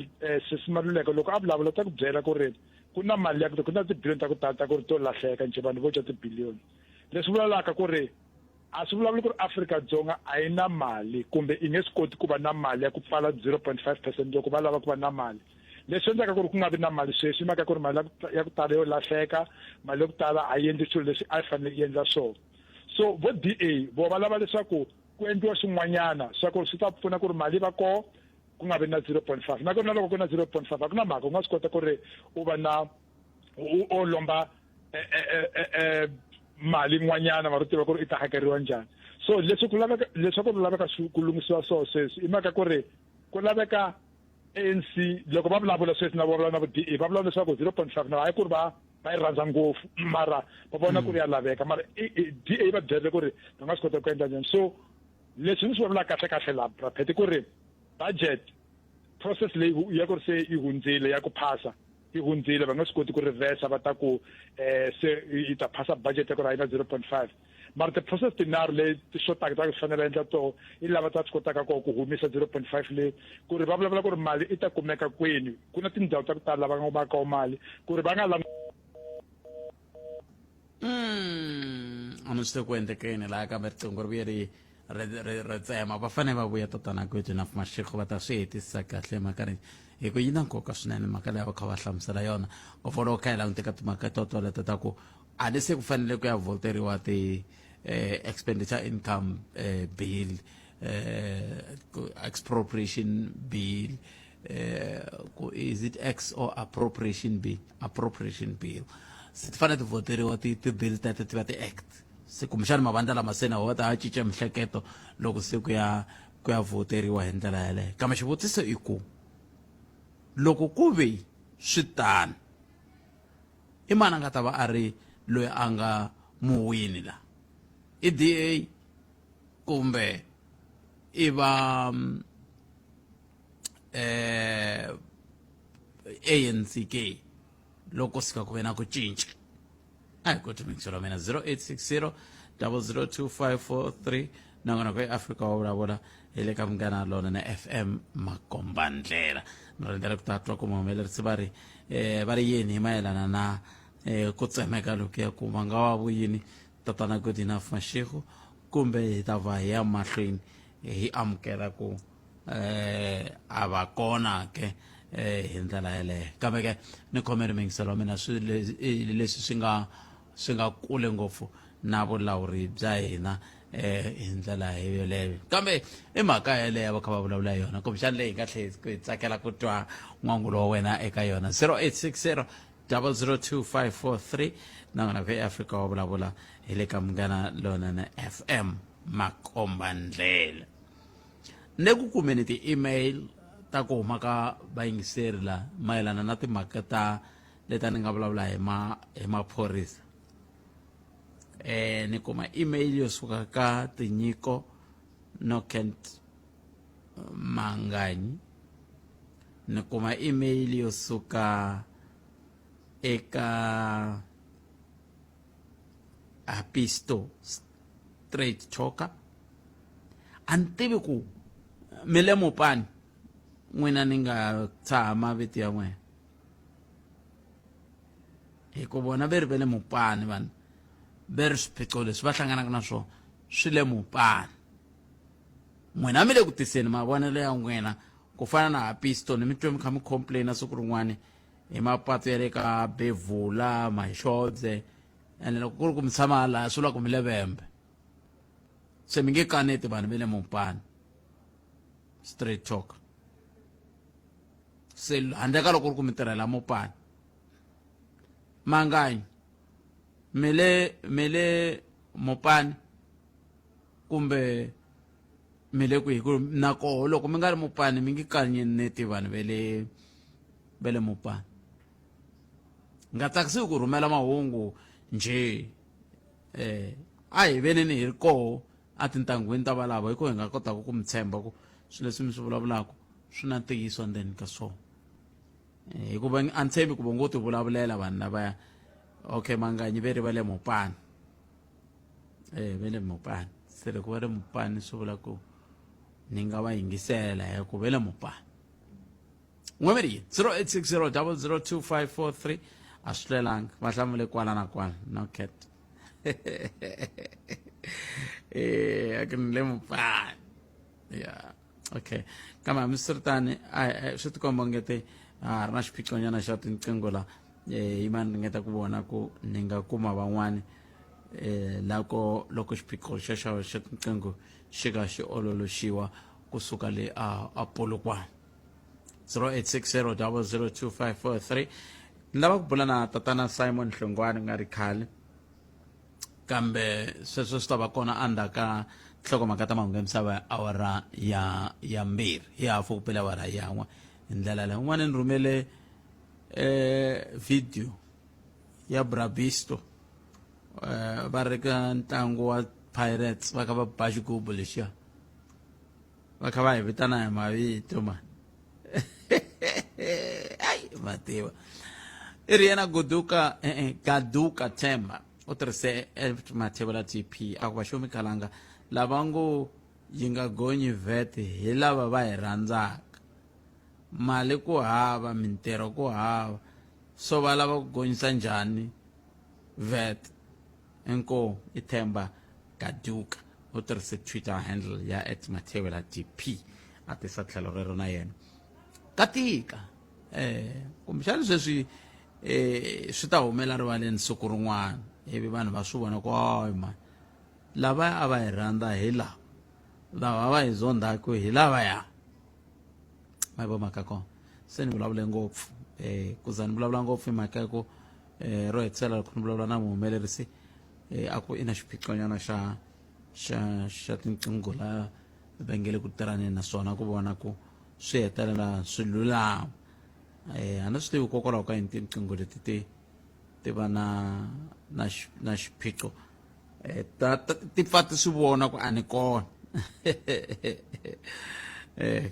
Sesi Maluleka loko a vulavula ta ku byela ku ri ku na mali ya ku na tibiliyoni ta ku tala ta ku ri to lahleka nje vanhu vo dya tibiliyoni leswi vulavulaka ku ri a swi vulavuli ku ri Afrika-Dzonga a yi na mali kumbe i nge swi koti ku va na mali ya ku pfala 0.5% loko va lava ku va na mali leswi endlaka ku ri ku nga vi na mali sweswi maka ku ri mali ya ku tala yo lahleka mali ya ku tala a yi endli swilo leswi a yi fanele yi endla swona so vo DA vo va lava leswaku ku endliwa swin'wanyana swa ku swi ta pfuna ku ri mali va ko ku nga vi na 0.5 na ku na loko ku na 0.5 a ku na mhaka u nga swi kota ku ri u va na u lomba mali n'wanyana va ri tiva ku ri i ta hakeriwa njhani so leswaku ri laveka ku lunghisiwa sweswi i mhaka ku ri ku laveka ANC loko va vulavula sweswi na vo vulavula na vo DA va vulavula leswaku 0.5 na hayi ku ri va yi rhandza ngopfu mara va vona ku ri ya laveka mara DA va byerile ku ri va nga swi kota ku endla njhani so leswi ni swi vulaka kahle laha braphete ku ri budget process leyi ya ku ri se yi hundzile ya ku phasa yi hundzile va nga swi koti ku reversa va ta ku se yi ta phasa budget ya ku ri hayi na 0.5 mara ti-process tinharhu leyi ti xotaka ta ku fanele endla toho i lava ta swi kotaka koho ku humisa 0.5 leyi ku ri va vulavula ku ri mali i ta kumeka kwini ku na tindhawu ta ku tala lava nga humakaho mali ku ri va nga a ni swi ku endlekeni laha kambe riqingho ri vuye ri tsema va fanele va vuya tatana kwetu na Mashego va ta swi hetisisa kahle mhaka ri hi ku yi na nkoka swinene mhaka leyi va kha va hlamusela yona u fanele u kha hi langute ka timhaka totoleto ta ku a ni se ku fanele ku ya voteriwa expenditure income bill expropriation bill is it X or appropriation bill se ti fanele ti voteriwa ti-bill ta ti va ti-act se kumbexani mavandla lama se na wona ta cinca mihleketo loko se ku ya voteriwa hi ndlela yaleyo kambe xivutiso i ku loko ku ve swi tano i mani a nga ta va a ri loyi a nga muwini la i DA kumbe i va ANC ke loko sika ku ve na ku cinca a hi koti mixelo mina 0860 002543 nangona ku eAfrika wa vulavula hi le ka Munghana Lonene FM Makombandlela ni rindzela ku ta twa ku muhumelerisi va ri yini hi mayelana na ku tsemeka loko ya ku va nga wa vuyini tatana Godina Mashego kumbe hi ta va hi ya mahlweni hi amukela ku a va kona ke hi ndlela yaleyo kambe ke ni khomeri mingiselo mina leswi swi nga kule ngopfu na vulawuri bya hina hi ndlela yoleyo kambe i mhaka yaleyo va kha va vulavula yona kumbexani leyi hi nga tlhela ku hi tsakela ku twa n'wangulo wa wena eka yona 0860 002543 nangona kwi Africa wa vulavula hi le ka Munghana Lonene FM Makomba Ndlela. Ne ku kumeni ti-email ta ku huma ka vayingiseri la mayelana na timhaka ta leta ni nga vulavula hi maphorisa. Ni kuma email yo suka ka Tinyiko Nokent Manganyi. Ni kuma email yo suka eka Apisto Straight Choka. Antivi ku mile mupani n'wina ni nga tshama viti ya n'wina hi ku vona ve ri ve le mupani vanhu ve ri swiphiqo leswi va hlanganaka na swona swi le mupani. N'wina mi le ku tiseni mavonelo ya n'wina ku fana na Apisto ni mi twe mi kha mi complain siku rin'wana hi mapatu ya le ka Bevula Maxodze ene loko ku ri ku mi tshama laha swi vula ku mi le Vhembe se mi nge kaneti vanhu ve le mupani. Straight talk. Se handle ka loko ku ri ku mi tirhela mupani Manganyi mele mupani kumbe mile ku hi ku nako loko mi nga ri mupani mi nge kaneti vanhu ve le mupani. Nga tsakisiwi ku rhumela mahungu nje a hi veneni hi ri koho a tintangwini ta valavo hi ku hi nga kotaka ku mi tshemba ku swilo leswi mi swi vulavulaka swi na ntiyiso ndzeni ka swona. Hikuva a ni tshembi ku va ngo ti vulavulela vanhu lavaya okay Manganyi ve ri va le mupani ve le mupani se loko va le mupani swi vula ku ni nga va yingisela hi ku ve le mupani. N'wemeri 0860002543 a swi hlwelanga va hlamule kwala na kwala Noket a ku ni le mupani yeah okay kambe hambiswiritani swi tikomba ngete a ri na xiphiqonyana xa tinqingho la yi mani ringeta ku vona ku ni nga kuma van'wani loko xiphiqo xa tinqingho xi ka xi ololoxiwa kusuka le a Polokwane 0860002543. Ni lava ku bula na tatana Simon Hlongwane nga ri khale kambe sweswo swi ta va kona andaka nhlokomhaka ta mahungu ya misava awara ya mbirhi hi hafu ku pela awara yan'we hi ndlela leyi. Un'wana ni rhumele video ya Brabisto va ri ka ntlangu wa Pirates va kha va ba xigubu lexiya va kha va hi vitana hi mavito mani ai mativa i ri yena Gaduka Themba u tirhise Mathebula TP a ku va Shomi Kalanga lava ngo yi nga gonyi VAT hi lava va hi rhandzaka mali ku hava mintirho ku hava so va lava ku gonyisa njhani VAT. Inko i Themba Gaduka u tirhise Twitter handle ya @Mathebula TP a tisa tlhelo rero na yena katika kumbexani sweswi swi ta humela rivaleni siku rin'wana ivi vanhu va swi vona ku hayi mani lava a va hi rhandza hi lava va hi zondaku hi lavaya ma vo mhaka kona se ni vulavule ngopfu ku za ni vulavula ngopfu hi mhaka ya ku ro hetisela loko ni vulavula na muhumelerisi a ku i na xiphiqonyana xa tinqingho la vengele ku tirhaneni na swona ku vona ku swi hetelela swi lulama. A ni swi tivi kokwalaho ka yini tinqingho leti ti va na xiphiqo ti pfa ti swi vona ku a ni kona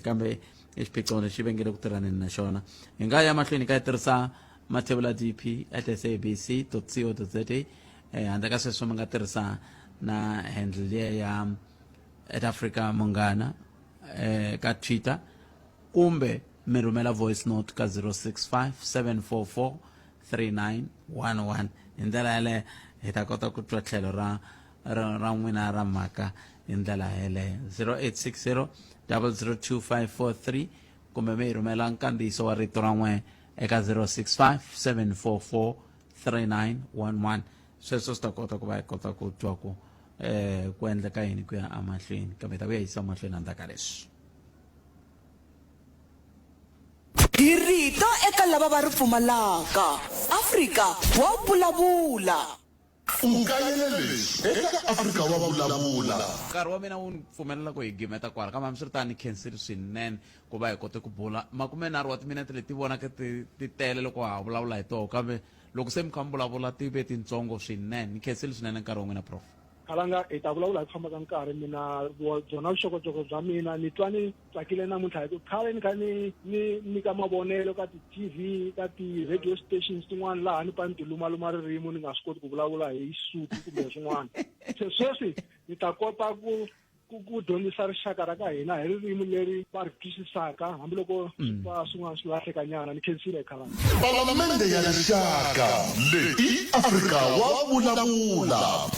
kambe i xiphiqo lexi vengele ku tirhaneni na xona. Hi nga ya mahlweni ka yi tirhisa Mathebula DP @sabc.co.za handle ka sweswo mi nga tirhisa na handle ya @Africa Munghana ka Twitter kumbe mi rhumela voice note ka 0657443911 hi ndlela yaleyo hi ta kota ku twa tlhelo ra n'wina ra mhaka hi ndlela yaleyo 0860002543 kumbe mi hi rhumela nkandziyiso wa rito ra n'we eka 0657443911 sweswo swi ta kota ku va hi kota ku twa ku endleka yini ku ya amahlweni kambe ta vuya yisa mahlweni handle ka leswi. hi rito eka lava va ri pfumalaka. Afrika wa vulavula. Ukayelele eka Afrika wa vulavula. Nkarhi wa mina wu pfumelela ku hi gimeta kwala kambe hambiswiritano cancel swinene ku va hi kote ku bula 30 wa timinete leti vonaka ti tele loko ha vulavula hi toho kambe loko se mi kha mi vulavula ti ve tintsongo swinene ni cancel swinene nkarhi wa n'wina prof. Kalanga hi ta vulavula hi ku famba ka nkarhi mina byona vuxokoxoko bya mina ni twa ni tsakile namuntlha hi ku khale ni kha ni nyika mavonelo ka ti-TV ka ti-radio stations tin'wana laha ni pa ni ti lumaluma ririmi ni nga swi koti ku vulavula hi Xisuthu kumbe swin'wana se sweswi ni ta kota ku dyondzisa rixaka ra ka hina hi ririmi leri va ri twisisaka hambiloko swin'wana swi lahlekanyana ni khensile Kalanga. Palamende ya rixaka leyi Afrika wa vulavula.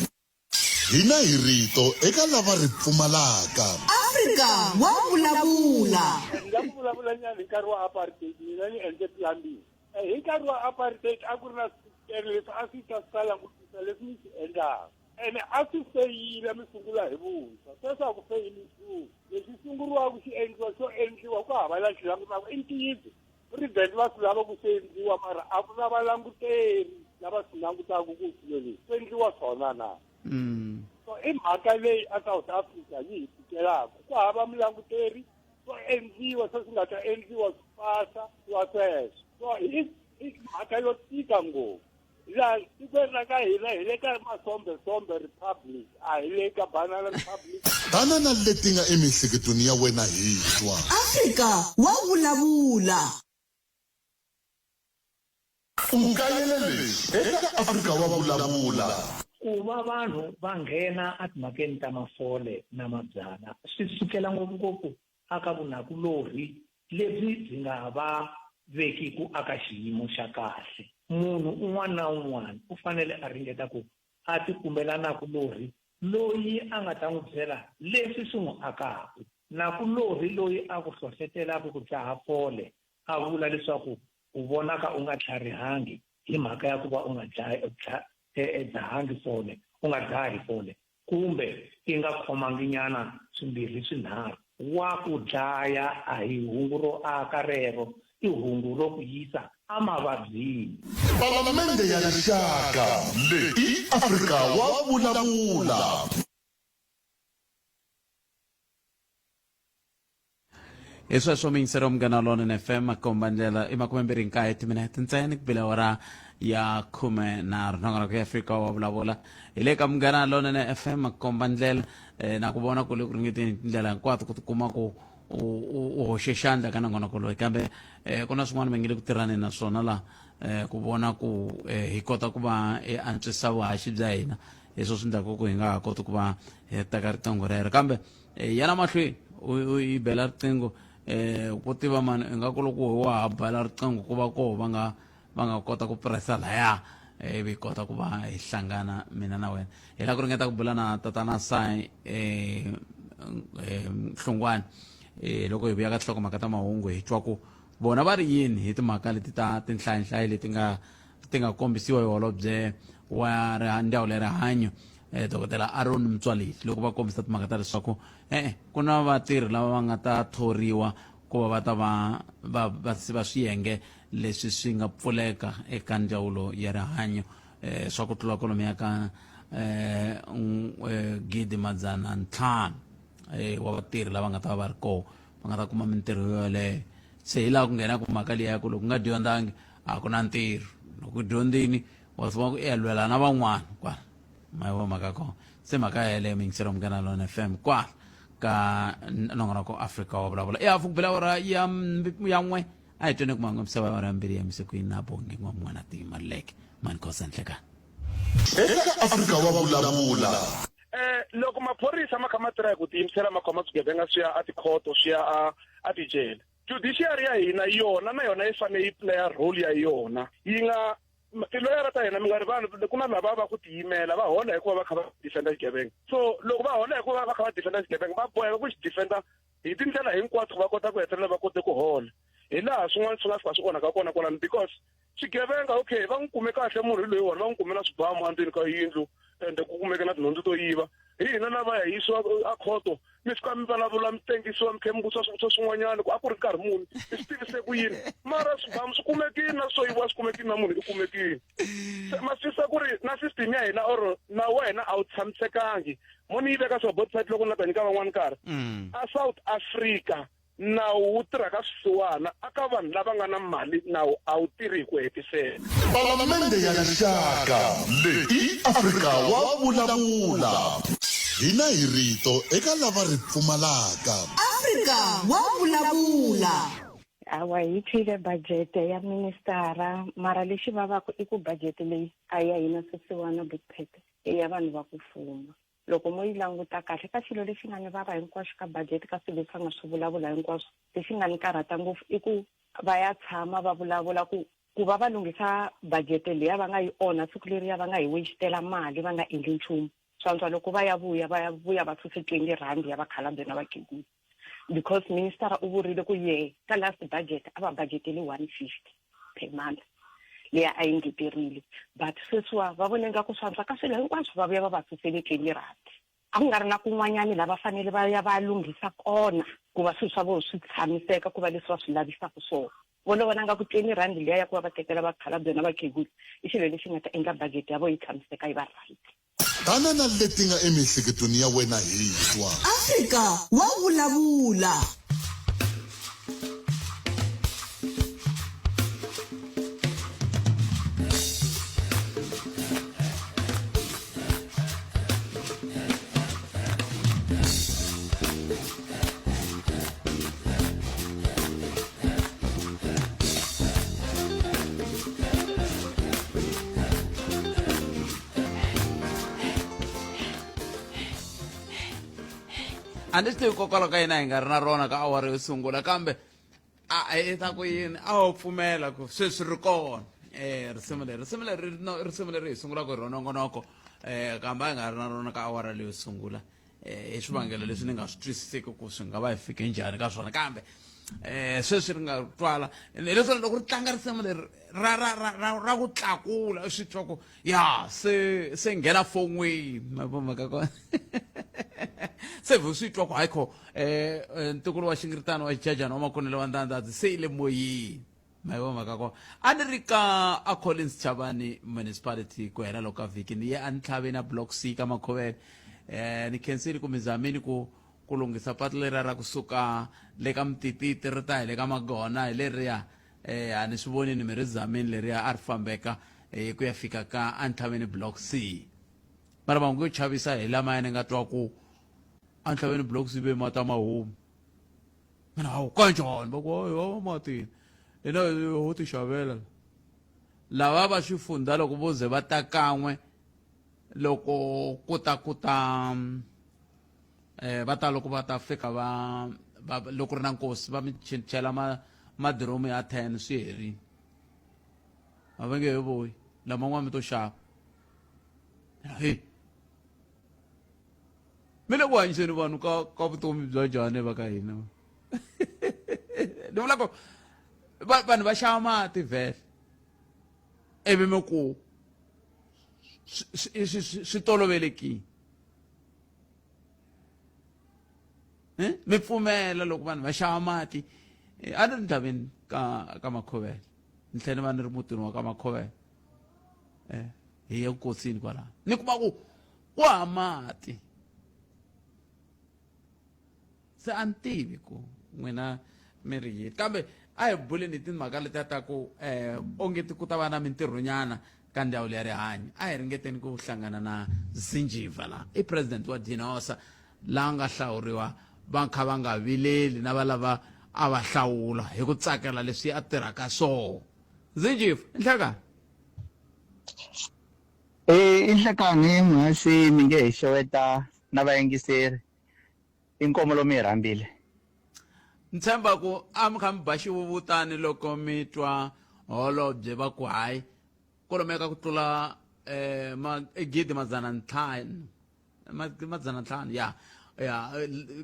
Hina hi rito eka lava ri pfumalaka. Afrika wa vulavula. Nga vulavula nyana nkarhi wa apartheid mina ni endle plan B. Hi nkarhi wa apartheid a ku ri na leswi a swi ta sala ku tisa leswi ni swi endlaka. Ene a swi feyile mi sungula hi vuntshwa. Sweswi a ku feyile nchumu. Leswi sunguriwaka xi endliwa xo endliwa ku hava la xi langutaka i ntiyiso. President va swi lava ku swi endliwa mara a ku na valanguteri lava swi langutaka ku swilo leswi swi endliwa swona na. So i mhaka leyi a South Africa yi hi tikelaka ku hava mulanguteri swo endliwa swi nga ta endliwa swipasa wa sweswo so i mhaka yo tika ngopfu laha tikweni ra ka hina hi le ka Masombe Republic a hi le ka Banana Republic. Banana leti nga emihleketweni ya wena hi twa. Afrika wa vulavula. Ukayelele eka Afrika wa vulavula. Ku va vanhu va nghena etimhakeni ta mafole na mabyala swi sukela ngopfungopfu aka vunakulori lebyi byi nga va vekiku aka xiyimo xa kahle. Munhu un'wana na un'wana u fanele a ringeta ku a ti kumela nakulori loyi a nga ta n'wi byela leswi swi n'wi akaka. Nakulori loyi a ku hlohletelaka ku dzaha fole a vula leswaku u vonaka u nga tlharihangi hi mhaka ya ku va u nga dzahangi fole u nga dzahi fole kumbe i nga khomangi nyana swimbirhi swinharhu wa ku dlaya a hi hungu ro aka rero i hungu ro ku yisa amavabyini. Palamende ya rixaka leyi Afrika wa vulavula. Hi sweswo mingisero Munghana Lonene FM makomba ndlela i 29 timinete ntsena ku bile awara ya 10 nongonoko ya Afrika wa vulavula hi le ka Munghana Lonene FM makomba ndlela na ku vona ku le ku ringeteni tindlela hinkwato ku tikuma ku u hoxe xandla ka nongonoko loyi kambe ku na swin'wana mi nge le ku tirhani na swona laha ku vona ku hi kota ku va hi antswisa vuhaxi bya hina leswo swi endlaka ku hi nga ha koti ku va hi teka riqingho rero kambe yana mahlweni u yi bela riqingho ku tiva mani nga ku loko wa ha bela riqingho ku va koho va nga kota ku pressa laya ivi kota ku va hi hlangana mina na wena hi la ku ringeta ku bula na tatana Sai Hlongwane loko hi vuya ka tinhlokomhaka ta mahungu hi twa ku vona va ri yini hi timhaka leti ta tinhlayihlayi leti nga kombisiwa hi holobye wa ndhawu ya rihanyo dokodela Aaron Mtswaleli loko va kombisa timhaka ta leswaku ku na vatirhi lava va nga ta thoriwa ku va va ta va swiyenge leswi swi nga pfuleka eka ndzawulo ya rihanyo swa ku tlula kolomo ya ka 5,500 wa vatirhi lava nga ta va ri koho va nga ta kuma mintirho yoleyo se hi laha ku nghena ku mhaka liya ku loko nga dyondzangi a ku na ntirho loko dyondzini wa swi vona ku lwela na van'wana kwala mayiwa mhaka kona se mhaka yeleyo mingisero Munghana Lonene FM kwala ka nongonoko Afrika wa vulavula hafu ku bela awara ya 1 a hi tweni ku manga misava awara ya 2 ya misikwini na bonge n'wana tima leke mani kosa nhlekani eka Afrika wa vulavula. Loko maphorisa ma kha ma tirha hi ku tiyimisela ma khoma swigevenga swi ya a tikhoto swi ya a tijele judiciary ya hina yona na yona yi fanele yi playa role ya yona yi nga tiloyara ta hina mi nga ri vanhu ku na lava va ku tiyimela va hola hikuva va kha va defenda xigevenga so loko va hola hikuva va kha va defenda xigevenga va boheka ku xi defenda hi tindlela hinkwato va kota ku hetelela va kote ku hola hi laha swin'wana swi nga fika swi onhaka kona kwalani because swigevenga okay va n'wi kume kahle munhu loyiwani va n'wi kumela swibamu endzeni ka yindlu ende ku kumeke na tinhundzu to yiva hi hina lava ya yisiwa a khoto mi fika mi vulavula mi tengisiwa mi khe mi vutisa swivutiso swin'wanyana ku a ku ri nkarhi muni i swi tivise ku yini mara swibamu swi kumekini na swo yiviwa swi kumekini na munhu i kumekini se ma sisa ku ri na system ya hina or na wena a wu tshamisekangi mo ni yi veka website loko ni la ta nyika van'wani nkarhi a South Africa nawu wu tirha ka swisiwana aka vanhu lava nga na mali nawu a wu tirhi hi ku hetisela palamende ya rixaka leyi Afrika wa vulavula hina hi rito eka lava ri pfumalaka Afrika wa vulavula. Awa hi tshile budget ya ministara mara lexi vavaka i ku budget leyi a ya hina swisiwana Bushbuck ya vanhu va ku fuma loko mo yi languta kahle ka xilo lexi nga ni vava hinkwaswo ka budget ka swilo leswi nga swi vulavula hinkwaswo lexi nga ni karhata ngopfu i ku va ya tshama va vulavula ku va va lunghisa budget leyi va nga yi onha siku leriya va nga hi wexitela mali va nga endli nchumu swantswa loko va ya vuya va suse 20 rand ya vakhalabye na vakhegula because minister u vurile ku ye ka last budget a va budgeteli 150 per month leya a yi ngeterile but sweswiwa va vone nga ku swantswa ka swilo hinkwaswo va vuya va va susele 20 rand a ku nga ri na kun'wanyani lava fanele va ya va lunghisa kona ku va swilo swa vona swi tshamiseka ku va leswi va swi lavisaka swona vona nga ku 20 rand leya ya ku va va tekela vakhalabye na vakhegula i xilo lexi nga ta endla budget ya vona yi tshamiseka yi va right tanana leti nga emihleketweni ya wena hi twa Afrika wa vulavula. a ni swi tivi kokwalaho ka yina hi nga ri na rona ka awara yo sungula kambe hi ta ku yini a ho pfumela ku sweswi ri kona risimu leri hi sungulaka hi rona nongonoko kambe a hi nga ri na rona ka awara leyo sungula hi swivangelo leswi ni nga swi twisiseki ku swi nga va hi fike njhani ka swona kambe sweswi ri nga twala leswi loko ri tlanga risimu leri ra ku tlakula swi twa ku ya se nghena fon'wini mavomaka kona se vu swi twa ku hayikho ntukulu wa xingiritano wa xijajana wa makonelo wa ndandadzi se i le moyeni mavomaka kona a ni ri ka a Collins Chavani municipality ku hela loko ka vhiki ni ye a ni tlhaveni a block C ka Makhovele ni khensile ku mi zamini ku lunghisa patu leriya ra kusuka le ka Mtititi ri ta hi le ka Magona hi leriya a ni swi voni ni mi ri zamini leriya a ri fambeka ku ya fika ka Antlhaveni block C mara vangu yo chavisa hi lamaya ni nga twa ku Antlhaveni block C be mata mahomu mina hawu kanjani va ku hawa matini hina ho ti xavela lava va swifundza loko vo ze va ta kan'we loko ku ta va ta loko va ta fika va loko ri na nkosi va mi chela madiromu ya 10 swi herini a va nge he voyi laman'wana mi to xava he mi le ku hanyiseni vanhu ka vutomi bya njhani va ka hina ni vula ku vanhu va xava mati vhele ivi mi ku swi tolovelekile mi pfumela loko vanhu va xava mati a ni ri ndhaveni ka Makhovele ni tlhela ni va ni ri mutini wa ka Makhovele hi ya nkosini kwalaho ni kuma ku wa mati se a ni tivi ku n'wina mi ri yini kambe a hi buleni hi timhaka letiya ta ku ongeti ku ta va na mintirhonyana ka ndhawu leya rihanyo a hi ringeteni ku hlangana na Zinjiva la i president wa Dinosa laha nga hlawuriwa va kha va nga vileli na valava a va hlawula hi ku tsakela leswi a tirhaka swona Zinjiva inhlekani inhlekani mhasi mi nge hi xeweta na vayingiseri inkomo mi hi rhambile ni tshemba ku a mi kha mi ba xivuvutani loko mi twa holobye va ku hayi kolomeka ku tlula gidi madzana ntlhanu ya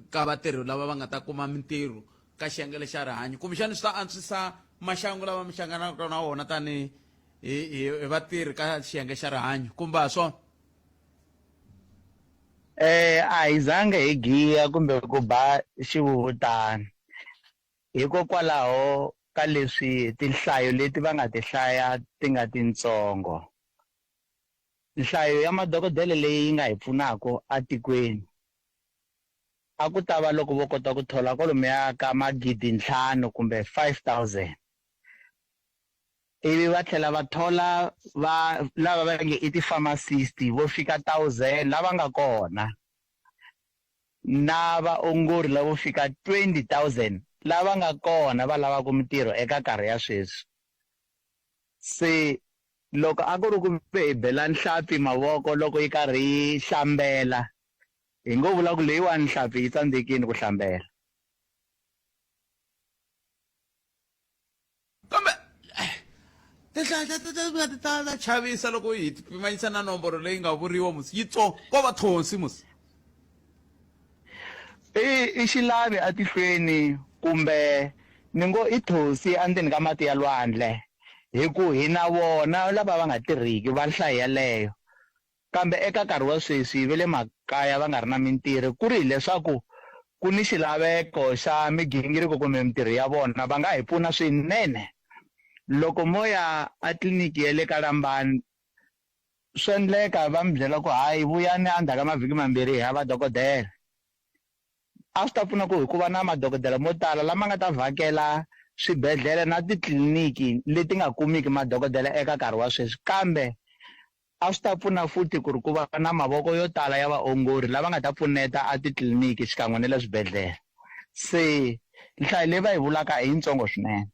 ka vatirhi lava va nga ta kuma mintirho ka xiyenge xa rihanyo kumbexani swi ta antswisa maxangu lava mi hlanganaka na wona tani hi vatirhi ka xiyenge xa rihanyo kumbe a swona a hi zange hi giya kumbe ku ba xivutana hikokwalaho ka leswi tinhlayo leti va nga ti hlaya ti nga tintsongo nhlayo ya madokodela leyi nga hi pfunaka atikweni a ku ta va loko vo kota ku thola kwalomuya ka 5,000 kumbe 5,000 ivi va tlhela va thola lava va nge i ti-pharmacist vo fika 1,000 lava nga kona na vaongori lavo fika 20,000 lava nga kona va lavaka mintirho eka nkarhi ya sweswi se loko a ku ri ku hi bela nhlampfi mavoko loko yi karhi yi hlambela hi ngo vula ku leyiwani nhlampfi yi tsandzekile ku hlambela tinhlaya ta chavisa loko hi pimanyisa na nomboro leyi nga vuriwa musi yitsongo ko va thonsi musi i xilavi atihlweni kumbe ni ngo i thosi endzeni ka mati ya lwandle hi ku hi na vona lava va nga tirhiki va nhlayo yaleyo kambe eka nkarhi wa sweswi ve le makaya va nga ri na mintirho ku ri hileswaku ku ni xilaveko xa migingiriko kumbe mintirho ya vona va nga hi pfuna swinene loko mo ya a tliliniki ya le ka Lambani swi endleka va mi byela ku hayi vuyani endzhaku ka mavhiki mambirhi hi hava dokodela a swi ta pfuna ku hi ku va na madokodela mo tala lama nga ta vhakela swibedhlele na titliliniki leti nga kumiki madokodela eka nkarhi wa sweswi kambe a swi ta pfuna futhi ku ri ku va na mavoko yo tala ya vaongori lava nga ta pfuneta a titliliniki xikan'we na le swibedhlele se nhlayo leyi va hi vulaka hi yitsongo swinene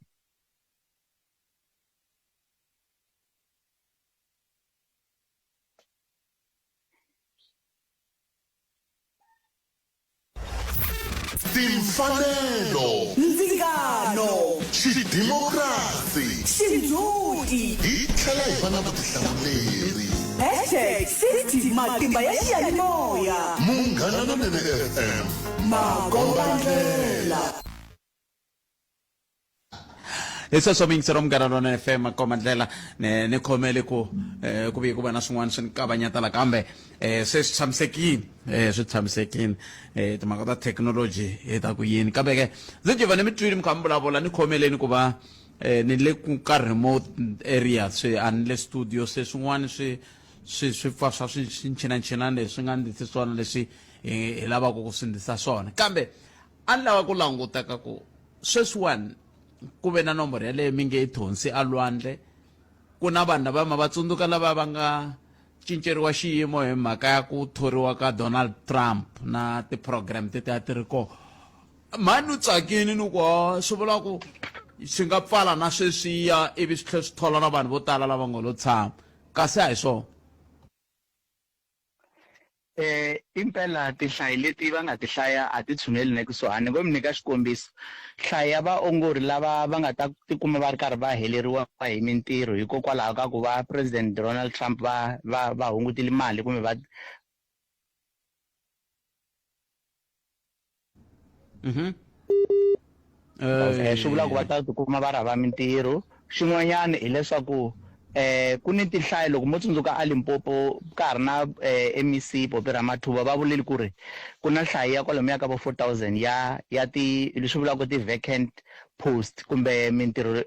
timfanelo ndzingano xidimokirasi xindzhuti hi tlhela hi va na vutihlamuleri #city matimba ya xiyanimoya munghana na Nene FM makombandlela leswi swo mingisero munghana lona FM makombandlela ni khomele ku vi ku va na swin'wana swi ni kavanyetala kambe se swi tshamisekile timhaka ta technology hi ta ku yini kambe ke ndzi jiva ni mi twile mi kha mi vulavula ni khomeleni ku va ni le ka remote area a ni le studio se swin'wana swi fa swa swinchinachinana leswi nga ndzi swona leswi hi lavaka ku sindzisa swona kambe a ni lava ku languta ka ku sweswiwani ku ve na nomboro yaleyo mi nge thonsi alwandle ku na vanhu lava ma va tsundzuka lava va nga cinceriwa xiyimo hi mhaka ya ku thoriwa ka Donald Trump na ti-program teti a ti ri kona mani u tsakini ni ku swi vula ku swi nga pfala na sweswiya ivi swi tlhela swi thola na vanhu vo tala lava nga lo tshama kasi a hi swona impela tinhlayo leti va nga ti hlaya a ti tshuneli na kusuhani ngo mi nyika xikombiso nhlayo ya vaongori lava va nga ta tikuma va ri karhi va heleriwa hi mintirho hikokwalaho ka ku va President Donald Trump va hungutile mali kumbe va swi vula ku va ta tikuma va ri hava mintirho xin'wanyana hileswaku ku ni tinhlayo loko mo tsundzuka a Limpopo ka ha ri na MEC Popi Ramathuba va vuleli ku ri ku na nhlayo ya kwalomu ya ka vo 4,000 ya leswi vulaka ti-vacant post kumbe mintirho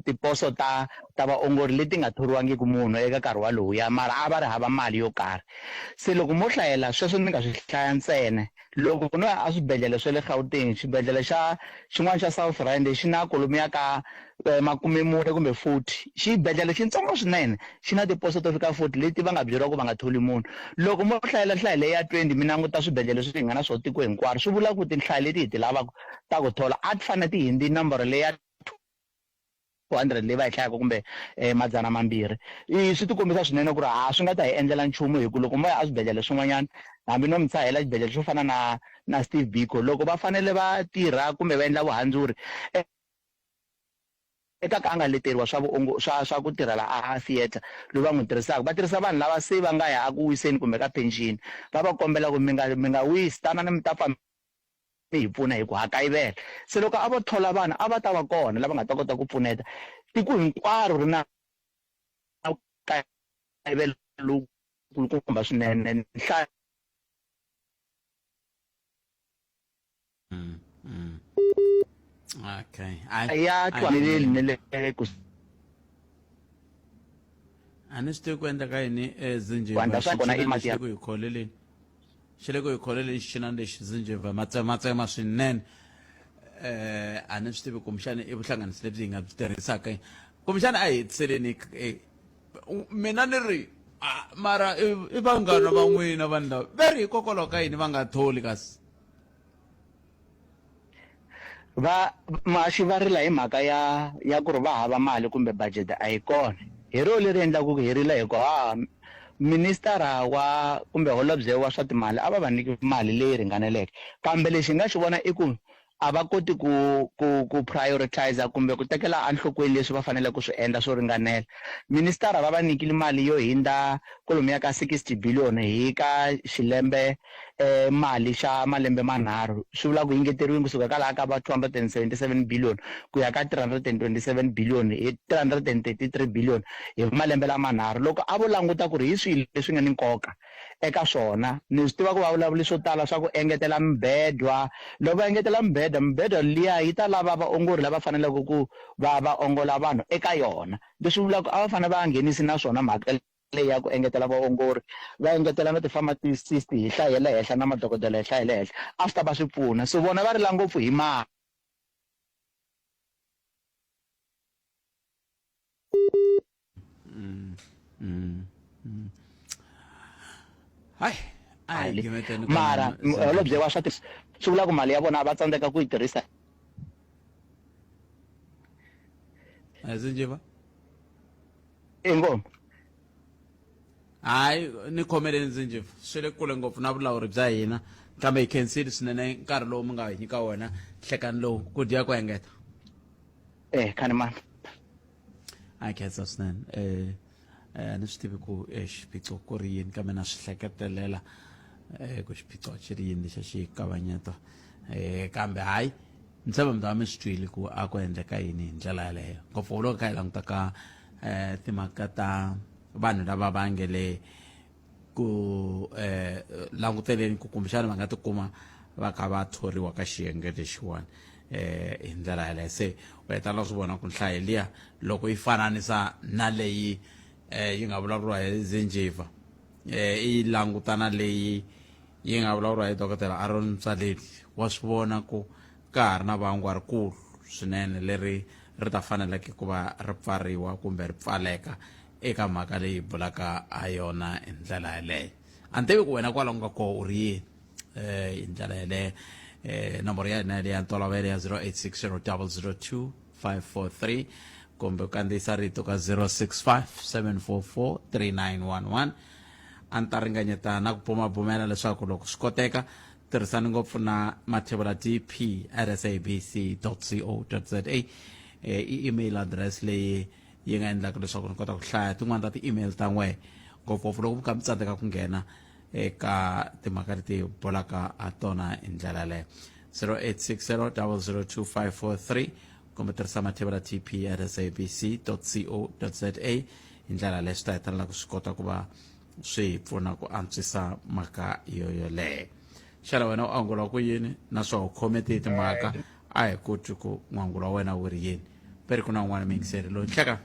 tiposo ta vaongori leti nga thoriwangiki munhu eka nkarhi walowuya mara a va ri hava mali yo karhi se loko mo hlayela sweswo ni nga swi hlaya ntsena loko no ya a swibedhlele swa le Gauteng xibedhlele xin'wana xa South Rand xi na kwalomu ya ka 40 kumbe 40 xibedhlele xintsongo swinene xi na tiposo to fika 40 leti va nga byeriwa ku va nga tholi munhu loko mo hlayela nhlayo leyi ya 20 mi languta swibedhlele swi nga na swo tiko hinkwaro swi vula ku tinhlayo leti hi ti lavaka ta ku thola a ti fanele ti hindi nomboro leyi ya 200 leyi va yi hlayaka kumbe 200 swi ti kombisa swinene ku ri swi nga ta hi endlela nchumu hi ku loko mo ya a swibedhlele swin'wanyana hambi no mi tshahela xibedhlele xo fana na Steve Biko loko va fanele va tirha kumbe va endla vuhandzuri eka ka a nga leteriwa swa ku tirhela a theatre lowu va n'wi tirhisaka va tirhisa vanhu lava se va nga ya aku wiseni kumbe ka pension va va kombela ku mi nga wisi tana ni mi ta hi pfuna hi ku hakayivela. Se loko a vo thola vanhu a va ta va kona lava nga ta kota ku pfuneta tiko hinkwaro ri na kayivelo lokulukumba swinene. Nhlayo Okay. ya twaneleli nele ku anisite kwenda ka yini Kwanda swa kona i mati ya- ku yikholeleni xile ku yikholeleni xinani lexi zinjeva matsematsema swinene a ni swi tivi kumbexani i vuhlanganisi lebyi hi nga byi tirhisaka kumbexani a hi hetiseleni mina ni ri mara i vanghana va n'wina vanhu lava ve ri hikokwalaho ka yini va nga tholi kasi maxi va rila hi mhaka ya ku ri va hava mali kumbe budget a yi kona hi ro leri endlaku ku hi rila hi ku ministara wa kumbe holobye wa swa timali a va va nyiki mali leyi ringaneleke kambe lexi hi nga xi vona i ku a va koti ku prioritize kumbe ku tekela enhlokweni leswi va fanele ku swi endla swo ringanela. Ministara va va nyikile mali yo hindza kwalomuya ka 60 billion hi ka xilembe mali xa malembe manharhu swi vula ku engeteriwile kusuka ka laha ka va 277 billion ku ya ka 327 billion hi 333 billion hi malembe lamanharhu. Loko a vo languta ku ri hi swihi leswi nga ni nkoka eka swona ni swi tiva ku va vulavuli swo tala swa ku engetela mibedwa. Loko va engetela mibedwa liya yi ta lava vaongori lava faneleke ku va ongola vanhu eka yona leswi vulaka a va fanele va nghenisi na swona mhaka leyi ya ku engetela vaongori va engetela na ti-pharmacist hi nhlayo ya le henhla na madokodela hi nhlayo ya le henhla a swi ta va swi pfuna. So vona va rila ngopfu hi mali. Mara holobye wa swa swi vula ku mali ya vona va tsandzeka ku yi tirhisa. zinjeva ingoma hayi ni khomeleni zinjeva swi le kule ngopfu na vulawuri bya hina kambe hi khensile swinene nkarhi lowu mi nga hi nyika wona nhlekani lowu ku dya ku engeta khani mani a khensa swinene ni swi tivi ku xiphiqo ku ri yini kambe na swi hleketelela ku xiphiqo xi ri yini lexa xi kavanyeto kambe hayi ni tshemba mi ta va mi swi twile ku a ku endleka yini hi ndlela yaleyo ngopfu loko kha hi languta ka timhaka ta vanhu lava va nge le ku languteleni ku kumbexana va nga tikuma va kha va thoriwa ka xiyenge lexiwani hi ndlela yaleyo. Se u hetelela swi vona ku nhlayo liya loko yi fananisa na leyi yi nga vulavuriwa hi zinjiva i langutana leyi yi nga vulavuriwa hi dokodela Aaron Motsoaledi wa swi vona ku ka ha ri na vangu rikulu swinene leri ri ta faneleke ku va ri pfariwa kumbe ri pfaleka eka mhaka leyi bulaka ha yona hi ndlela yaleyo. A ni tivi ku wena kwalaho nga koho u ri yini hi ndlela yaleyo. Nomboro ya hina ya ntolovelo ya 0860002543 kumbe u kandziyisa rito ka 0657443911. a ni ta ringanyeta na ku bumabumela leswaku loko swi koteka tirhisani ngopfu na mathebula dp@sabc.co.za i-email address leyi yi nga endlaka leswaku ni kota ku hlaya tin'wana ta ti-email ta n'wehe ngopfungopfu loko mi kha mi tsandzeka ku nghena eka timhaka leti bolaka ha tona hi ndlela yaleyo. 0860002543 kumbe tirhisa mathebula dp@sabc.co.za hi ndlela yaleyo swi ta hetelela ku swi kota ku va swi pfuna ku antswisa mhaka yoyoleyo. Xana wena u angula ku yini naswona u khome tihi timhaka a hi koti ku n'wangula wa wena wu ri yini peri ku na un'wana mingiseri loyi nhleka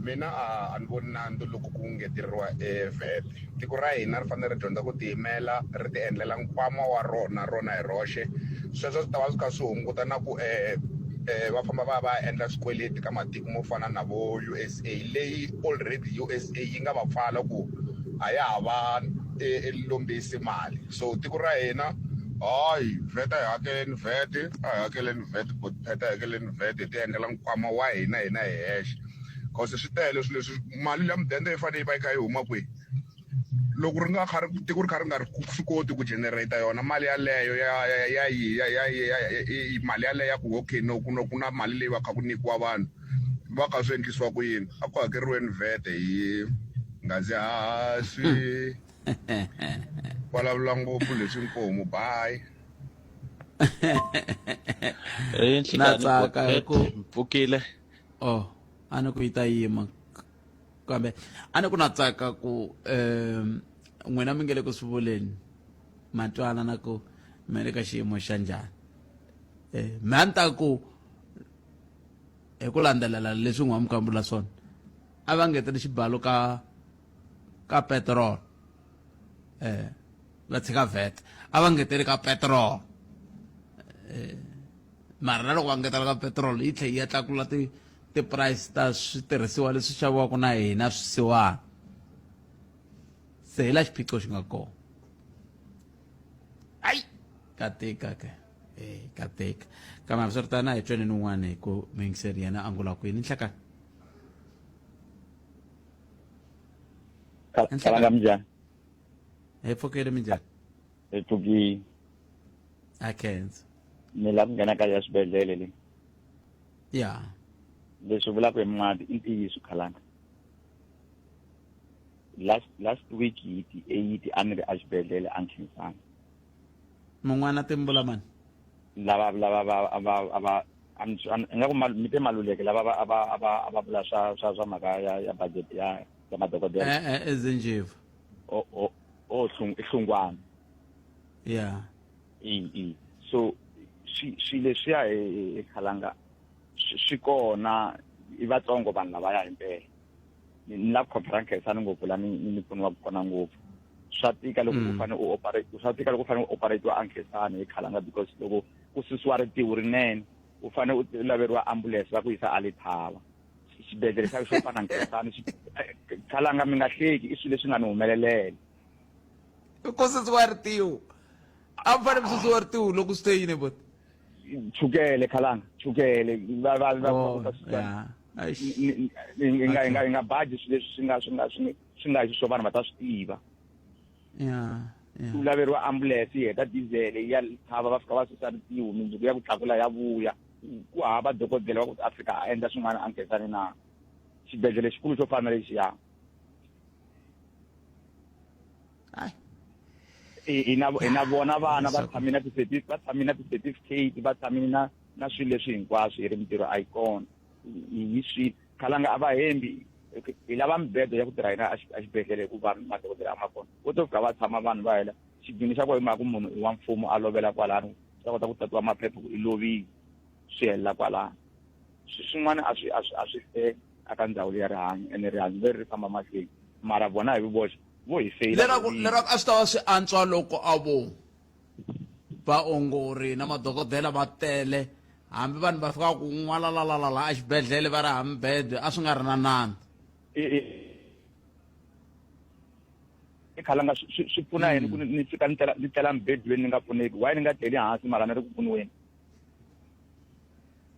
mina a ni voni nandzu loko ku ngeteriwa VAT. Tiko ra hina ri fanele ri dyondza ku tiyimela ri ti endlela nkwama wa rona hi roxe. Sweswo swi ta va swi kha swi hunguta na ku va famba va endla swikweleti ka matiko mo fana na vo USA leyi already USA yi nga va pfala ku a ya ha va lombisi mali. So tiko ra hina hayi VAT a hi hakeleni VAT a hi hakeleni VAT a hi hakeleni VAT hi ti endlela nkwama wa hina hi hexe cause swi tele swilo leswi mali ya mudende yi fanele yi va yi kha yi huma kwihi loko ri nga tiko ri kha ri nga ri swi koti ku generate yona mali yaleyo mali yaleyo ya ku okay no ku na mali leyi va kha ku nyikiwa vanhu va kha swi endlisiwa ku yini a ku hakeriweni VAT hi ngazi hahaswi vulavula ngopfu leswi nkomo bye. natsaka ku mpfukile a ni ku yi ta yima kambe a ni ku natsaka ku n'wina mi nge le ku swi vuleni matwana na ku mi le ka xiyimo xa njhani mi a ni ta ku hi ku landzelela leswi n'wa mi kambula swona a va ngeteli xibalo ka petrol va tshika vet a va ngeteli ka petrol mara na loko va ngetela ka petrol yi tlhe yi ya tlakula ti-price ta switirhisiwa leswi xaviwaka na hina swisiwana se hi la xiphiqo xi nga kona ai ka tika ke ka tika kambe swi ri tana hi tweni n'wani hi ku mingiseri yena angula kwini nhlekani Kalanga minjhani? Hi pfukile minjhani? Hi pfukile. A khensa. Ni lava ku nghena ka ya swibedhlele le. Ya. Leswi vulaka hi mati i ntiyiso Khalanga. Last week hi ti 8 a ni ri a xibedhlele a Nkhensani. Mun'wana timbula mani? Lava ingaku mi te Maluleke lava ava vula swa mhaka ya budget ya madokodela. Ezinjiva. Hlungwana. Yeah. So swi leswiya hi Khalanga swi kona i vatsongo vanhu lavaya himpela ni lava khomphera Nkhensani ngopfu la ni pfuniwaka kona ngopfu swa tika loko u fanele u operate a Nkhensani hi Khalanga because loko ku susiwa ritiwu rinene u fanele u laveriwa ambulance va ku yisa Alethaba xibedhlele xa xo fana Nkhensani Khalanga mi nga hleki i swilo leswi nga ni humelelela ku susiwa ritiwu a mi fanele ku susiwa ritiwu loko swi te yini but chukele Khalanga chukele nga baji swilo leswi swi nga xiswo vanhu va ta swi tiva u laveriwa ambulance yi heta diesel ya Lethaba va fika va susa ritiwu mindzuku ya ku tlakula ya vuya ku hava dokodela wa ku Afrika a endla swin'wana a Nkhensani na xibedhlele xikulu xo fana lexiya na vona vana va tshamile na ti-certificate va tshamile na swilo leswi hinkwaswo hi ri mintirho a yi kona hi swi Khalanga a va hembi hi lava mibedo ya ku tirha hina a xibedhlele hikuva madokodela a ma kona vo to fika va tshama vanhu va hela xidini xa ku hi mhaka ku munhu i wa mfumo a lovela kwalano swi ta kota ku tatiwa maphepha ku i lovile swi helela kwalano swin'wana a swi fe aka ndzawulo ya rihanyo ene rihanyo leri ri famba mahlweni mara vona hi voxe vo hi feyila leraku a swi ta va swi antswa loko a vo vaongori na madokodela va tele hambi vanhu va fika ku n'walalalala a xibedhlele va ri hambi bed a swi nga ri na nandzu Khalanga swi pfuna yini ku ni fika ni tlela mbedweni ni nga pfuneki why ni nga tleli hansi mara ni ri ku pfuniweni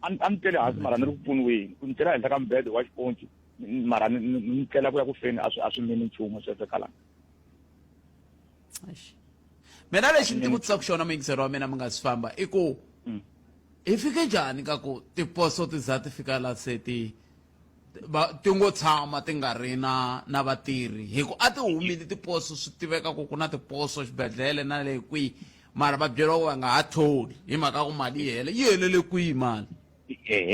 a ni tleli hansi mara ni ri ku pfuniweni ku ni tlela henhla ka mbede wa xiponci mara ni tlela ku ya ku feni a swi mini nchumu sweswo Khalanga mina lexi ni ti vutisaka xona muyingiseri wa mina mi nga si famba i ku hi fike njhani ka ku tiposo ti za ti fika la se ti ngo tshama ti nga ri na vatirhi hi ku a ti humile tiposo swi tiveka ku na tiposo xibedhlele na le kwihi mara va byeriwa ku va nga ha tholi hi mhaka ku mali yi helele kwihi mali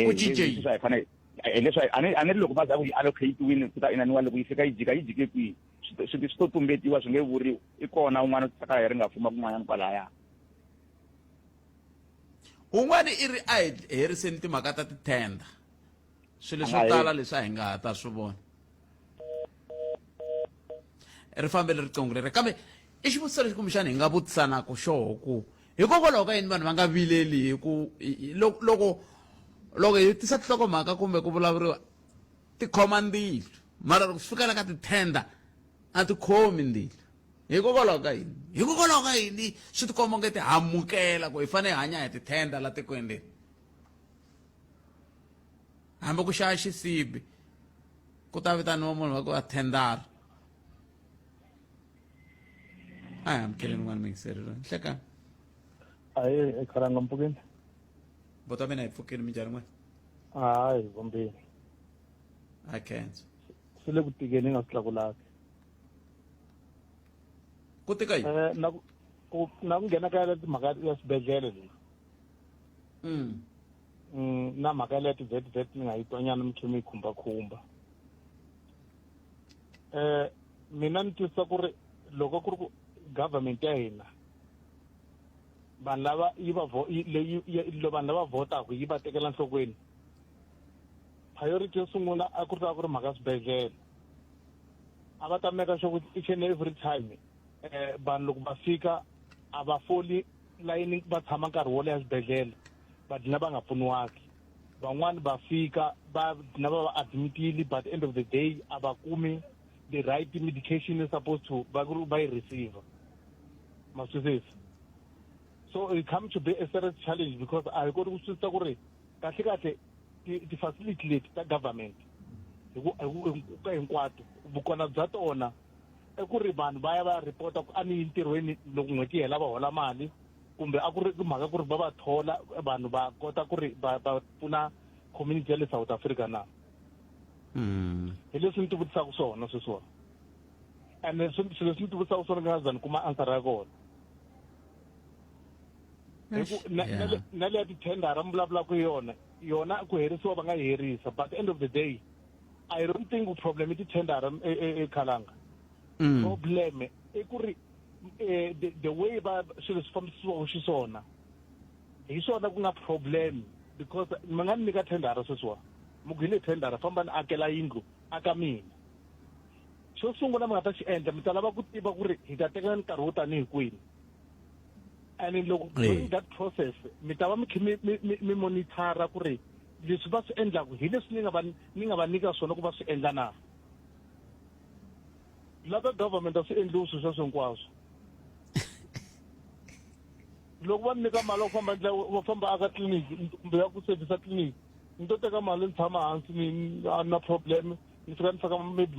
ku cinceni leswi a ni ri loko va za ku yi allocate-wini ku ta inaniwa loko yi fika yi jike kwihi swi to tumbetiwa swi nge vuriwi i kona un'wana u tsaka hi ri nga fuma kun'wanyana kwalaya un'wana i ri a hi heriseni timhaka ta titenda swilo swo tala leswi a hi nga ha ta swi vona ri fambele riqingho leri kambe i xivutiso lexi kumbexana hi nga vutisanaka xoho ku hikokwalaho ka yini vanhu va nga vileli hi ku loko hi tisa tinhlokomhaka kumbe ku vulavuriwa ti khoma ndilo mara loko swi fikela ka titenda a ti khomi ndilo hikokwalaho ka yini swi tikomba nge ti hamukela ku hi fanele hi hanya hi titenda la tikweni leri hambi ku xava xisibi ku ta vitaniwa munhu va ku athendara a hi amukeleni n'wana mingiseri loyi nhlekani hayi Khalanga mpfukini bota mina hi pfukini minjhani n'wana hayi vumbini a khensa swi le ku tikeni nga swi tlakulaki ku tika yini na ku nghena ka timhaka ya swibedhlele leyi na mhaka ya leti vet ni nga yi twanyana mi tlhe mi yi khumbakhumba mina ni twisisa ku ri loko ku ri ku government ya hina vanhu lava vanhu lava votaka yi va tekela nhlokweni priority yo sungula a ku ri ta ku ri mhaka swibedhlele a va ta meka sure each and every time vanhu loko va fika a va foli layini va tshama nkarhi wo leha swibedhlele va dlina va nga pfuniwaki van'wani va fika va dlina va va admitile but end of the day a va kumi the right medication is supposed to va yi receive ma swisisa so it comes to be a serious challenge because a hi koti ku swisisa ku ri kahle ti-facility leti ta government hinkwato vukona bya tona i ku ri vanhu va ya va report-a ku a ni ntirhweni loko n'hweti yi hela va hola mali kumbe a ku ri mhaka ku ri va va thola vanhu va kota ku ri va pfuna community ya le South Africa na hi leswi ni ti vutisaka swona sweswiwa and swilo leswi ni ti vutisaka swona nga za ni kuma answer ya kona na leya tithendara mi vulavulaka yona ku herisiwa va nga yi herisa but end of the day I don't think problem i tithendara ekhalanga problem i ku ri the way va swilo swi fambisiwaku xiswona hi swona ku nga problem because mi nga ni nyika thendara sweswiwa mugwile thendara famba ni akela yindlu aka mina xo sungula mi nga ta xi endla mi ta lava ku tiva ku ri hi ta teka nkarhi wo tanihi kwini and loko during that process mi ta va mi khe mi monitora ku ri leswi va swi endlaku hi leswi ni nga va nyika swona ku va swi endla na lava government a swi endliwi swilo sweswo hinkwaswo loko va nyika mali va famba aka tliliniki kumbe ya ku servisa tliliniki ni to teka mali ni tshama hansi ni na problem ni fika ni faka maybe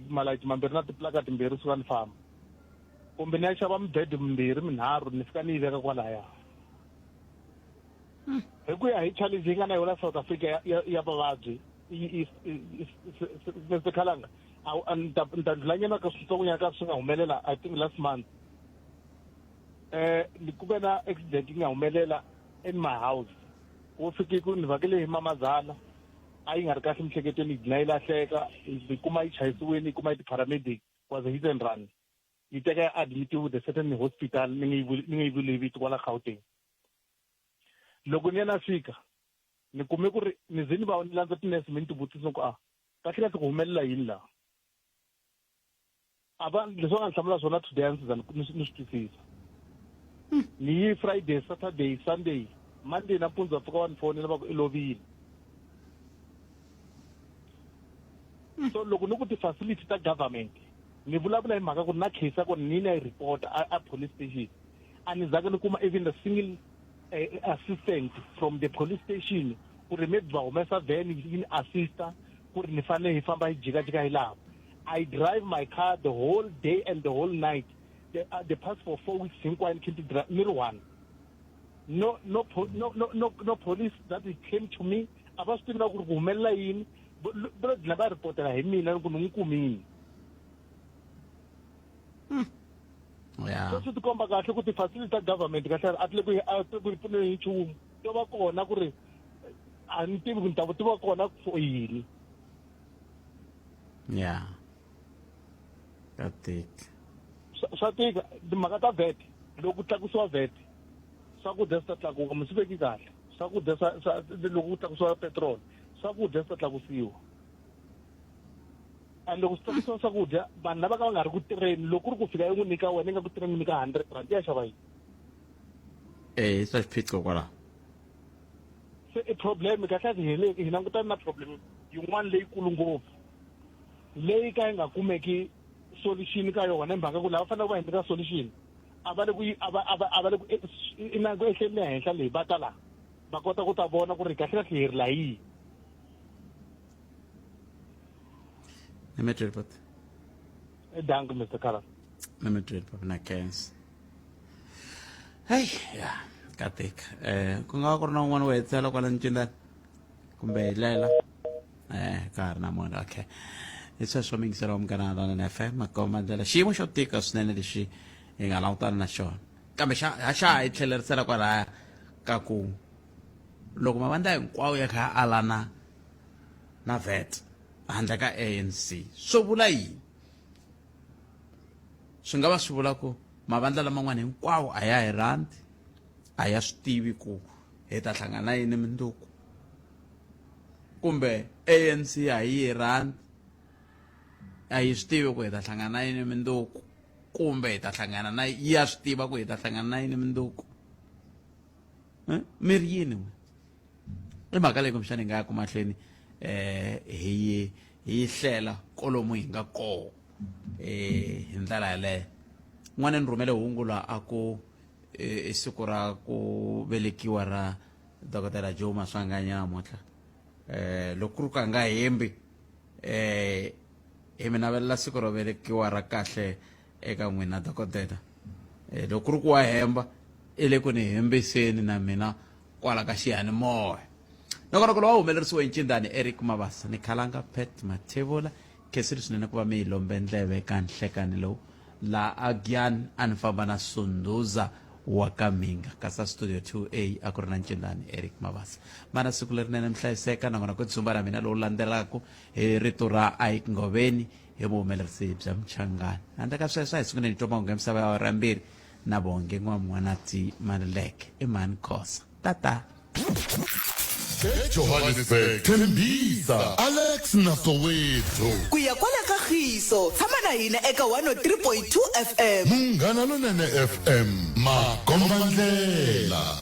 malayithi mambirhi na tiplaka timbirhi suka ni famba kumbe ni ya xava mibedi mimbirhi minharhu ni fika ni yi veka kwalaya hi ku ya hi challenge yi nga na yona South Africa ya vavabyi Mr. Khalanga ni ta ndlulanyana ka switsongonyana ka swi nga humelela I think last month ni ku ve na accident yi nga humelela in my house wo fike ku ni vhakele hi mamazala a yi nga ri kahle mihleketweni yi dlina yi lahleka yi kuma yi chayisiwini yi kuma yi ti-paramedic was a hit and run yi teka ya admitiwe the certain hospital ni nga yi vuli vito kwala Gauteng loko ni ya na fika ni kume ku ri ni ze ni va ni landza tinese mi ni ti vutisa ku kahle ku humelela yini laha a va leswi va nga ni hlamula swona today a ndzi za ni swi twisisa ni yi Friday Saturday Sunday Monday nampundzu va pfuka va ni fonela va ku i lovile so loko ni ku ti-facility ta government ni vulavula hi mhaka ku ri na case ya ku ri ni na yi report a police station a ni zanga ni kuma even a single assistant from the police station ku ri maybe va humesa van yi ni assista ku ri ni fanele hi famba hi jikajika hi laha I drive my car the whole day and the whole night the past for 4 weeks hinkwayo ni khe ni drive ni ri one no police that came to me a va swi tivi na ku ri ku humelela yini va dlina va ripotela hi mina ku ni n'wi kumini swi tikomba kahle ku ti-facility ta government kahle a tile ku yi pfuneni hi nchumu to va kona ku ri a ni tivi ku ni ta tiva kona for yini ya ka tika swa tika timhaka ta vet loko ku tlakusiwa vet swakudya swi ta tlakuka mi swi veki kahle swakudya loko ku tlakusiwa petrol swakudya swi ta tlakusiwa and loko swi tlakusiwa swakudya vanhu lava ka va nga ri ku tirheni loko ku ri ku fika yi n'wi nyika wena yi nga ku tirheni nyika 100 rand ya xava yini swa xiphiqo kwalaho se i problem kahle hi langutana na problem yin'wana leyikulu ngopfu leyi ka yi nga kumeki solution ka yona hi mhaka ku lava fanele va hi nyika solution a va le ku inango ehleni le henhla leyi va ta laha va kota ku ta vona ku ri kahle hi ri la yihi Nemetri pat. Dank Mr. Karan. Nemetri pat na Kens. Hey, ya, katik. Kung ako na one way, talo ko lang dyan kumbe lela. Karna mo na, okay. Isa swimming sa rom kanala na FM, magkomandala. Shimo siya tikas na nilishi, yung alautan na siya. Kami siya, ay tseler sa ko na kaku, loko mavandla hinkwawo ya kha alana na VAT handle ka ANC swo vula yini swi nga va swi vula ku mavandla laman'wana hinkwawo a ya hi randi a ya swi tivi ku hi ta hlangana yini minduku kumbe ANC a yi randi a yi swi tivi ku hi ta hlangana yini minduku kumbe hi ta hlangana na ya swi tiva ku hi ta hlangana na yini minduku mi ri yini i mhaka leyi kumbexana hi nga ya ku mahlweni hi hlela kolomu hi nga koho hi ndlela yaleyo n'wana ni rhumele hungu la a ku i siku ra ku velekiwa ra dokodela Joe Maswanganya namuntlha loko ku ri ka nga hembi hi mi navelela siku ro velekiwa ra kahle eka n'wina dokodela loko ku ri ku wa hemba i le ku ni hembiseni na mina kwala ka xiyanimoya nongonoko lowu wa humelerisiwe hi Ncindani Eric Mabasa ni Khalanga Pet Mathebula khesiri swinene ku va mi hi lombe ndleve ka nhlekani lowu la agyan a ni famba na Sunduza wa ka Minga kasa studio 2A a ku ri na Ncindani Eric Mabasa mana siku lerinene mi hlayiseka nangona ku tsumba ra mina lowu landzelaka hi rito ra Ike Ngoveni hi vuhumelerisi bya Mchangani handle ka sweswo hi sungune ni twa mahungu ya misava ya rambirhi na bonge n'wanati Maluleke i Mani Khosa tata eJohannesburg Tembisa Alex Nasowethu ku ya kwala kagiso tshama na hina eka 103.2 FM Munghana Lonene FM Makombandlela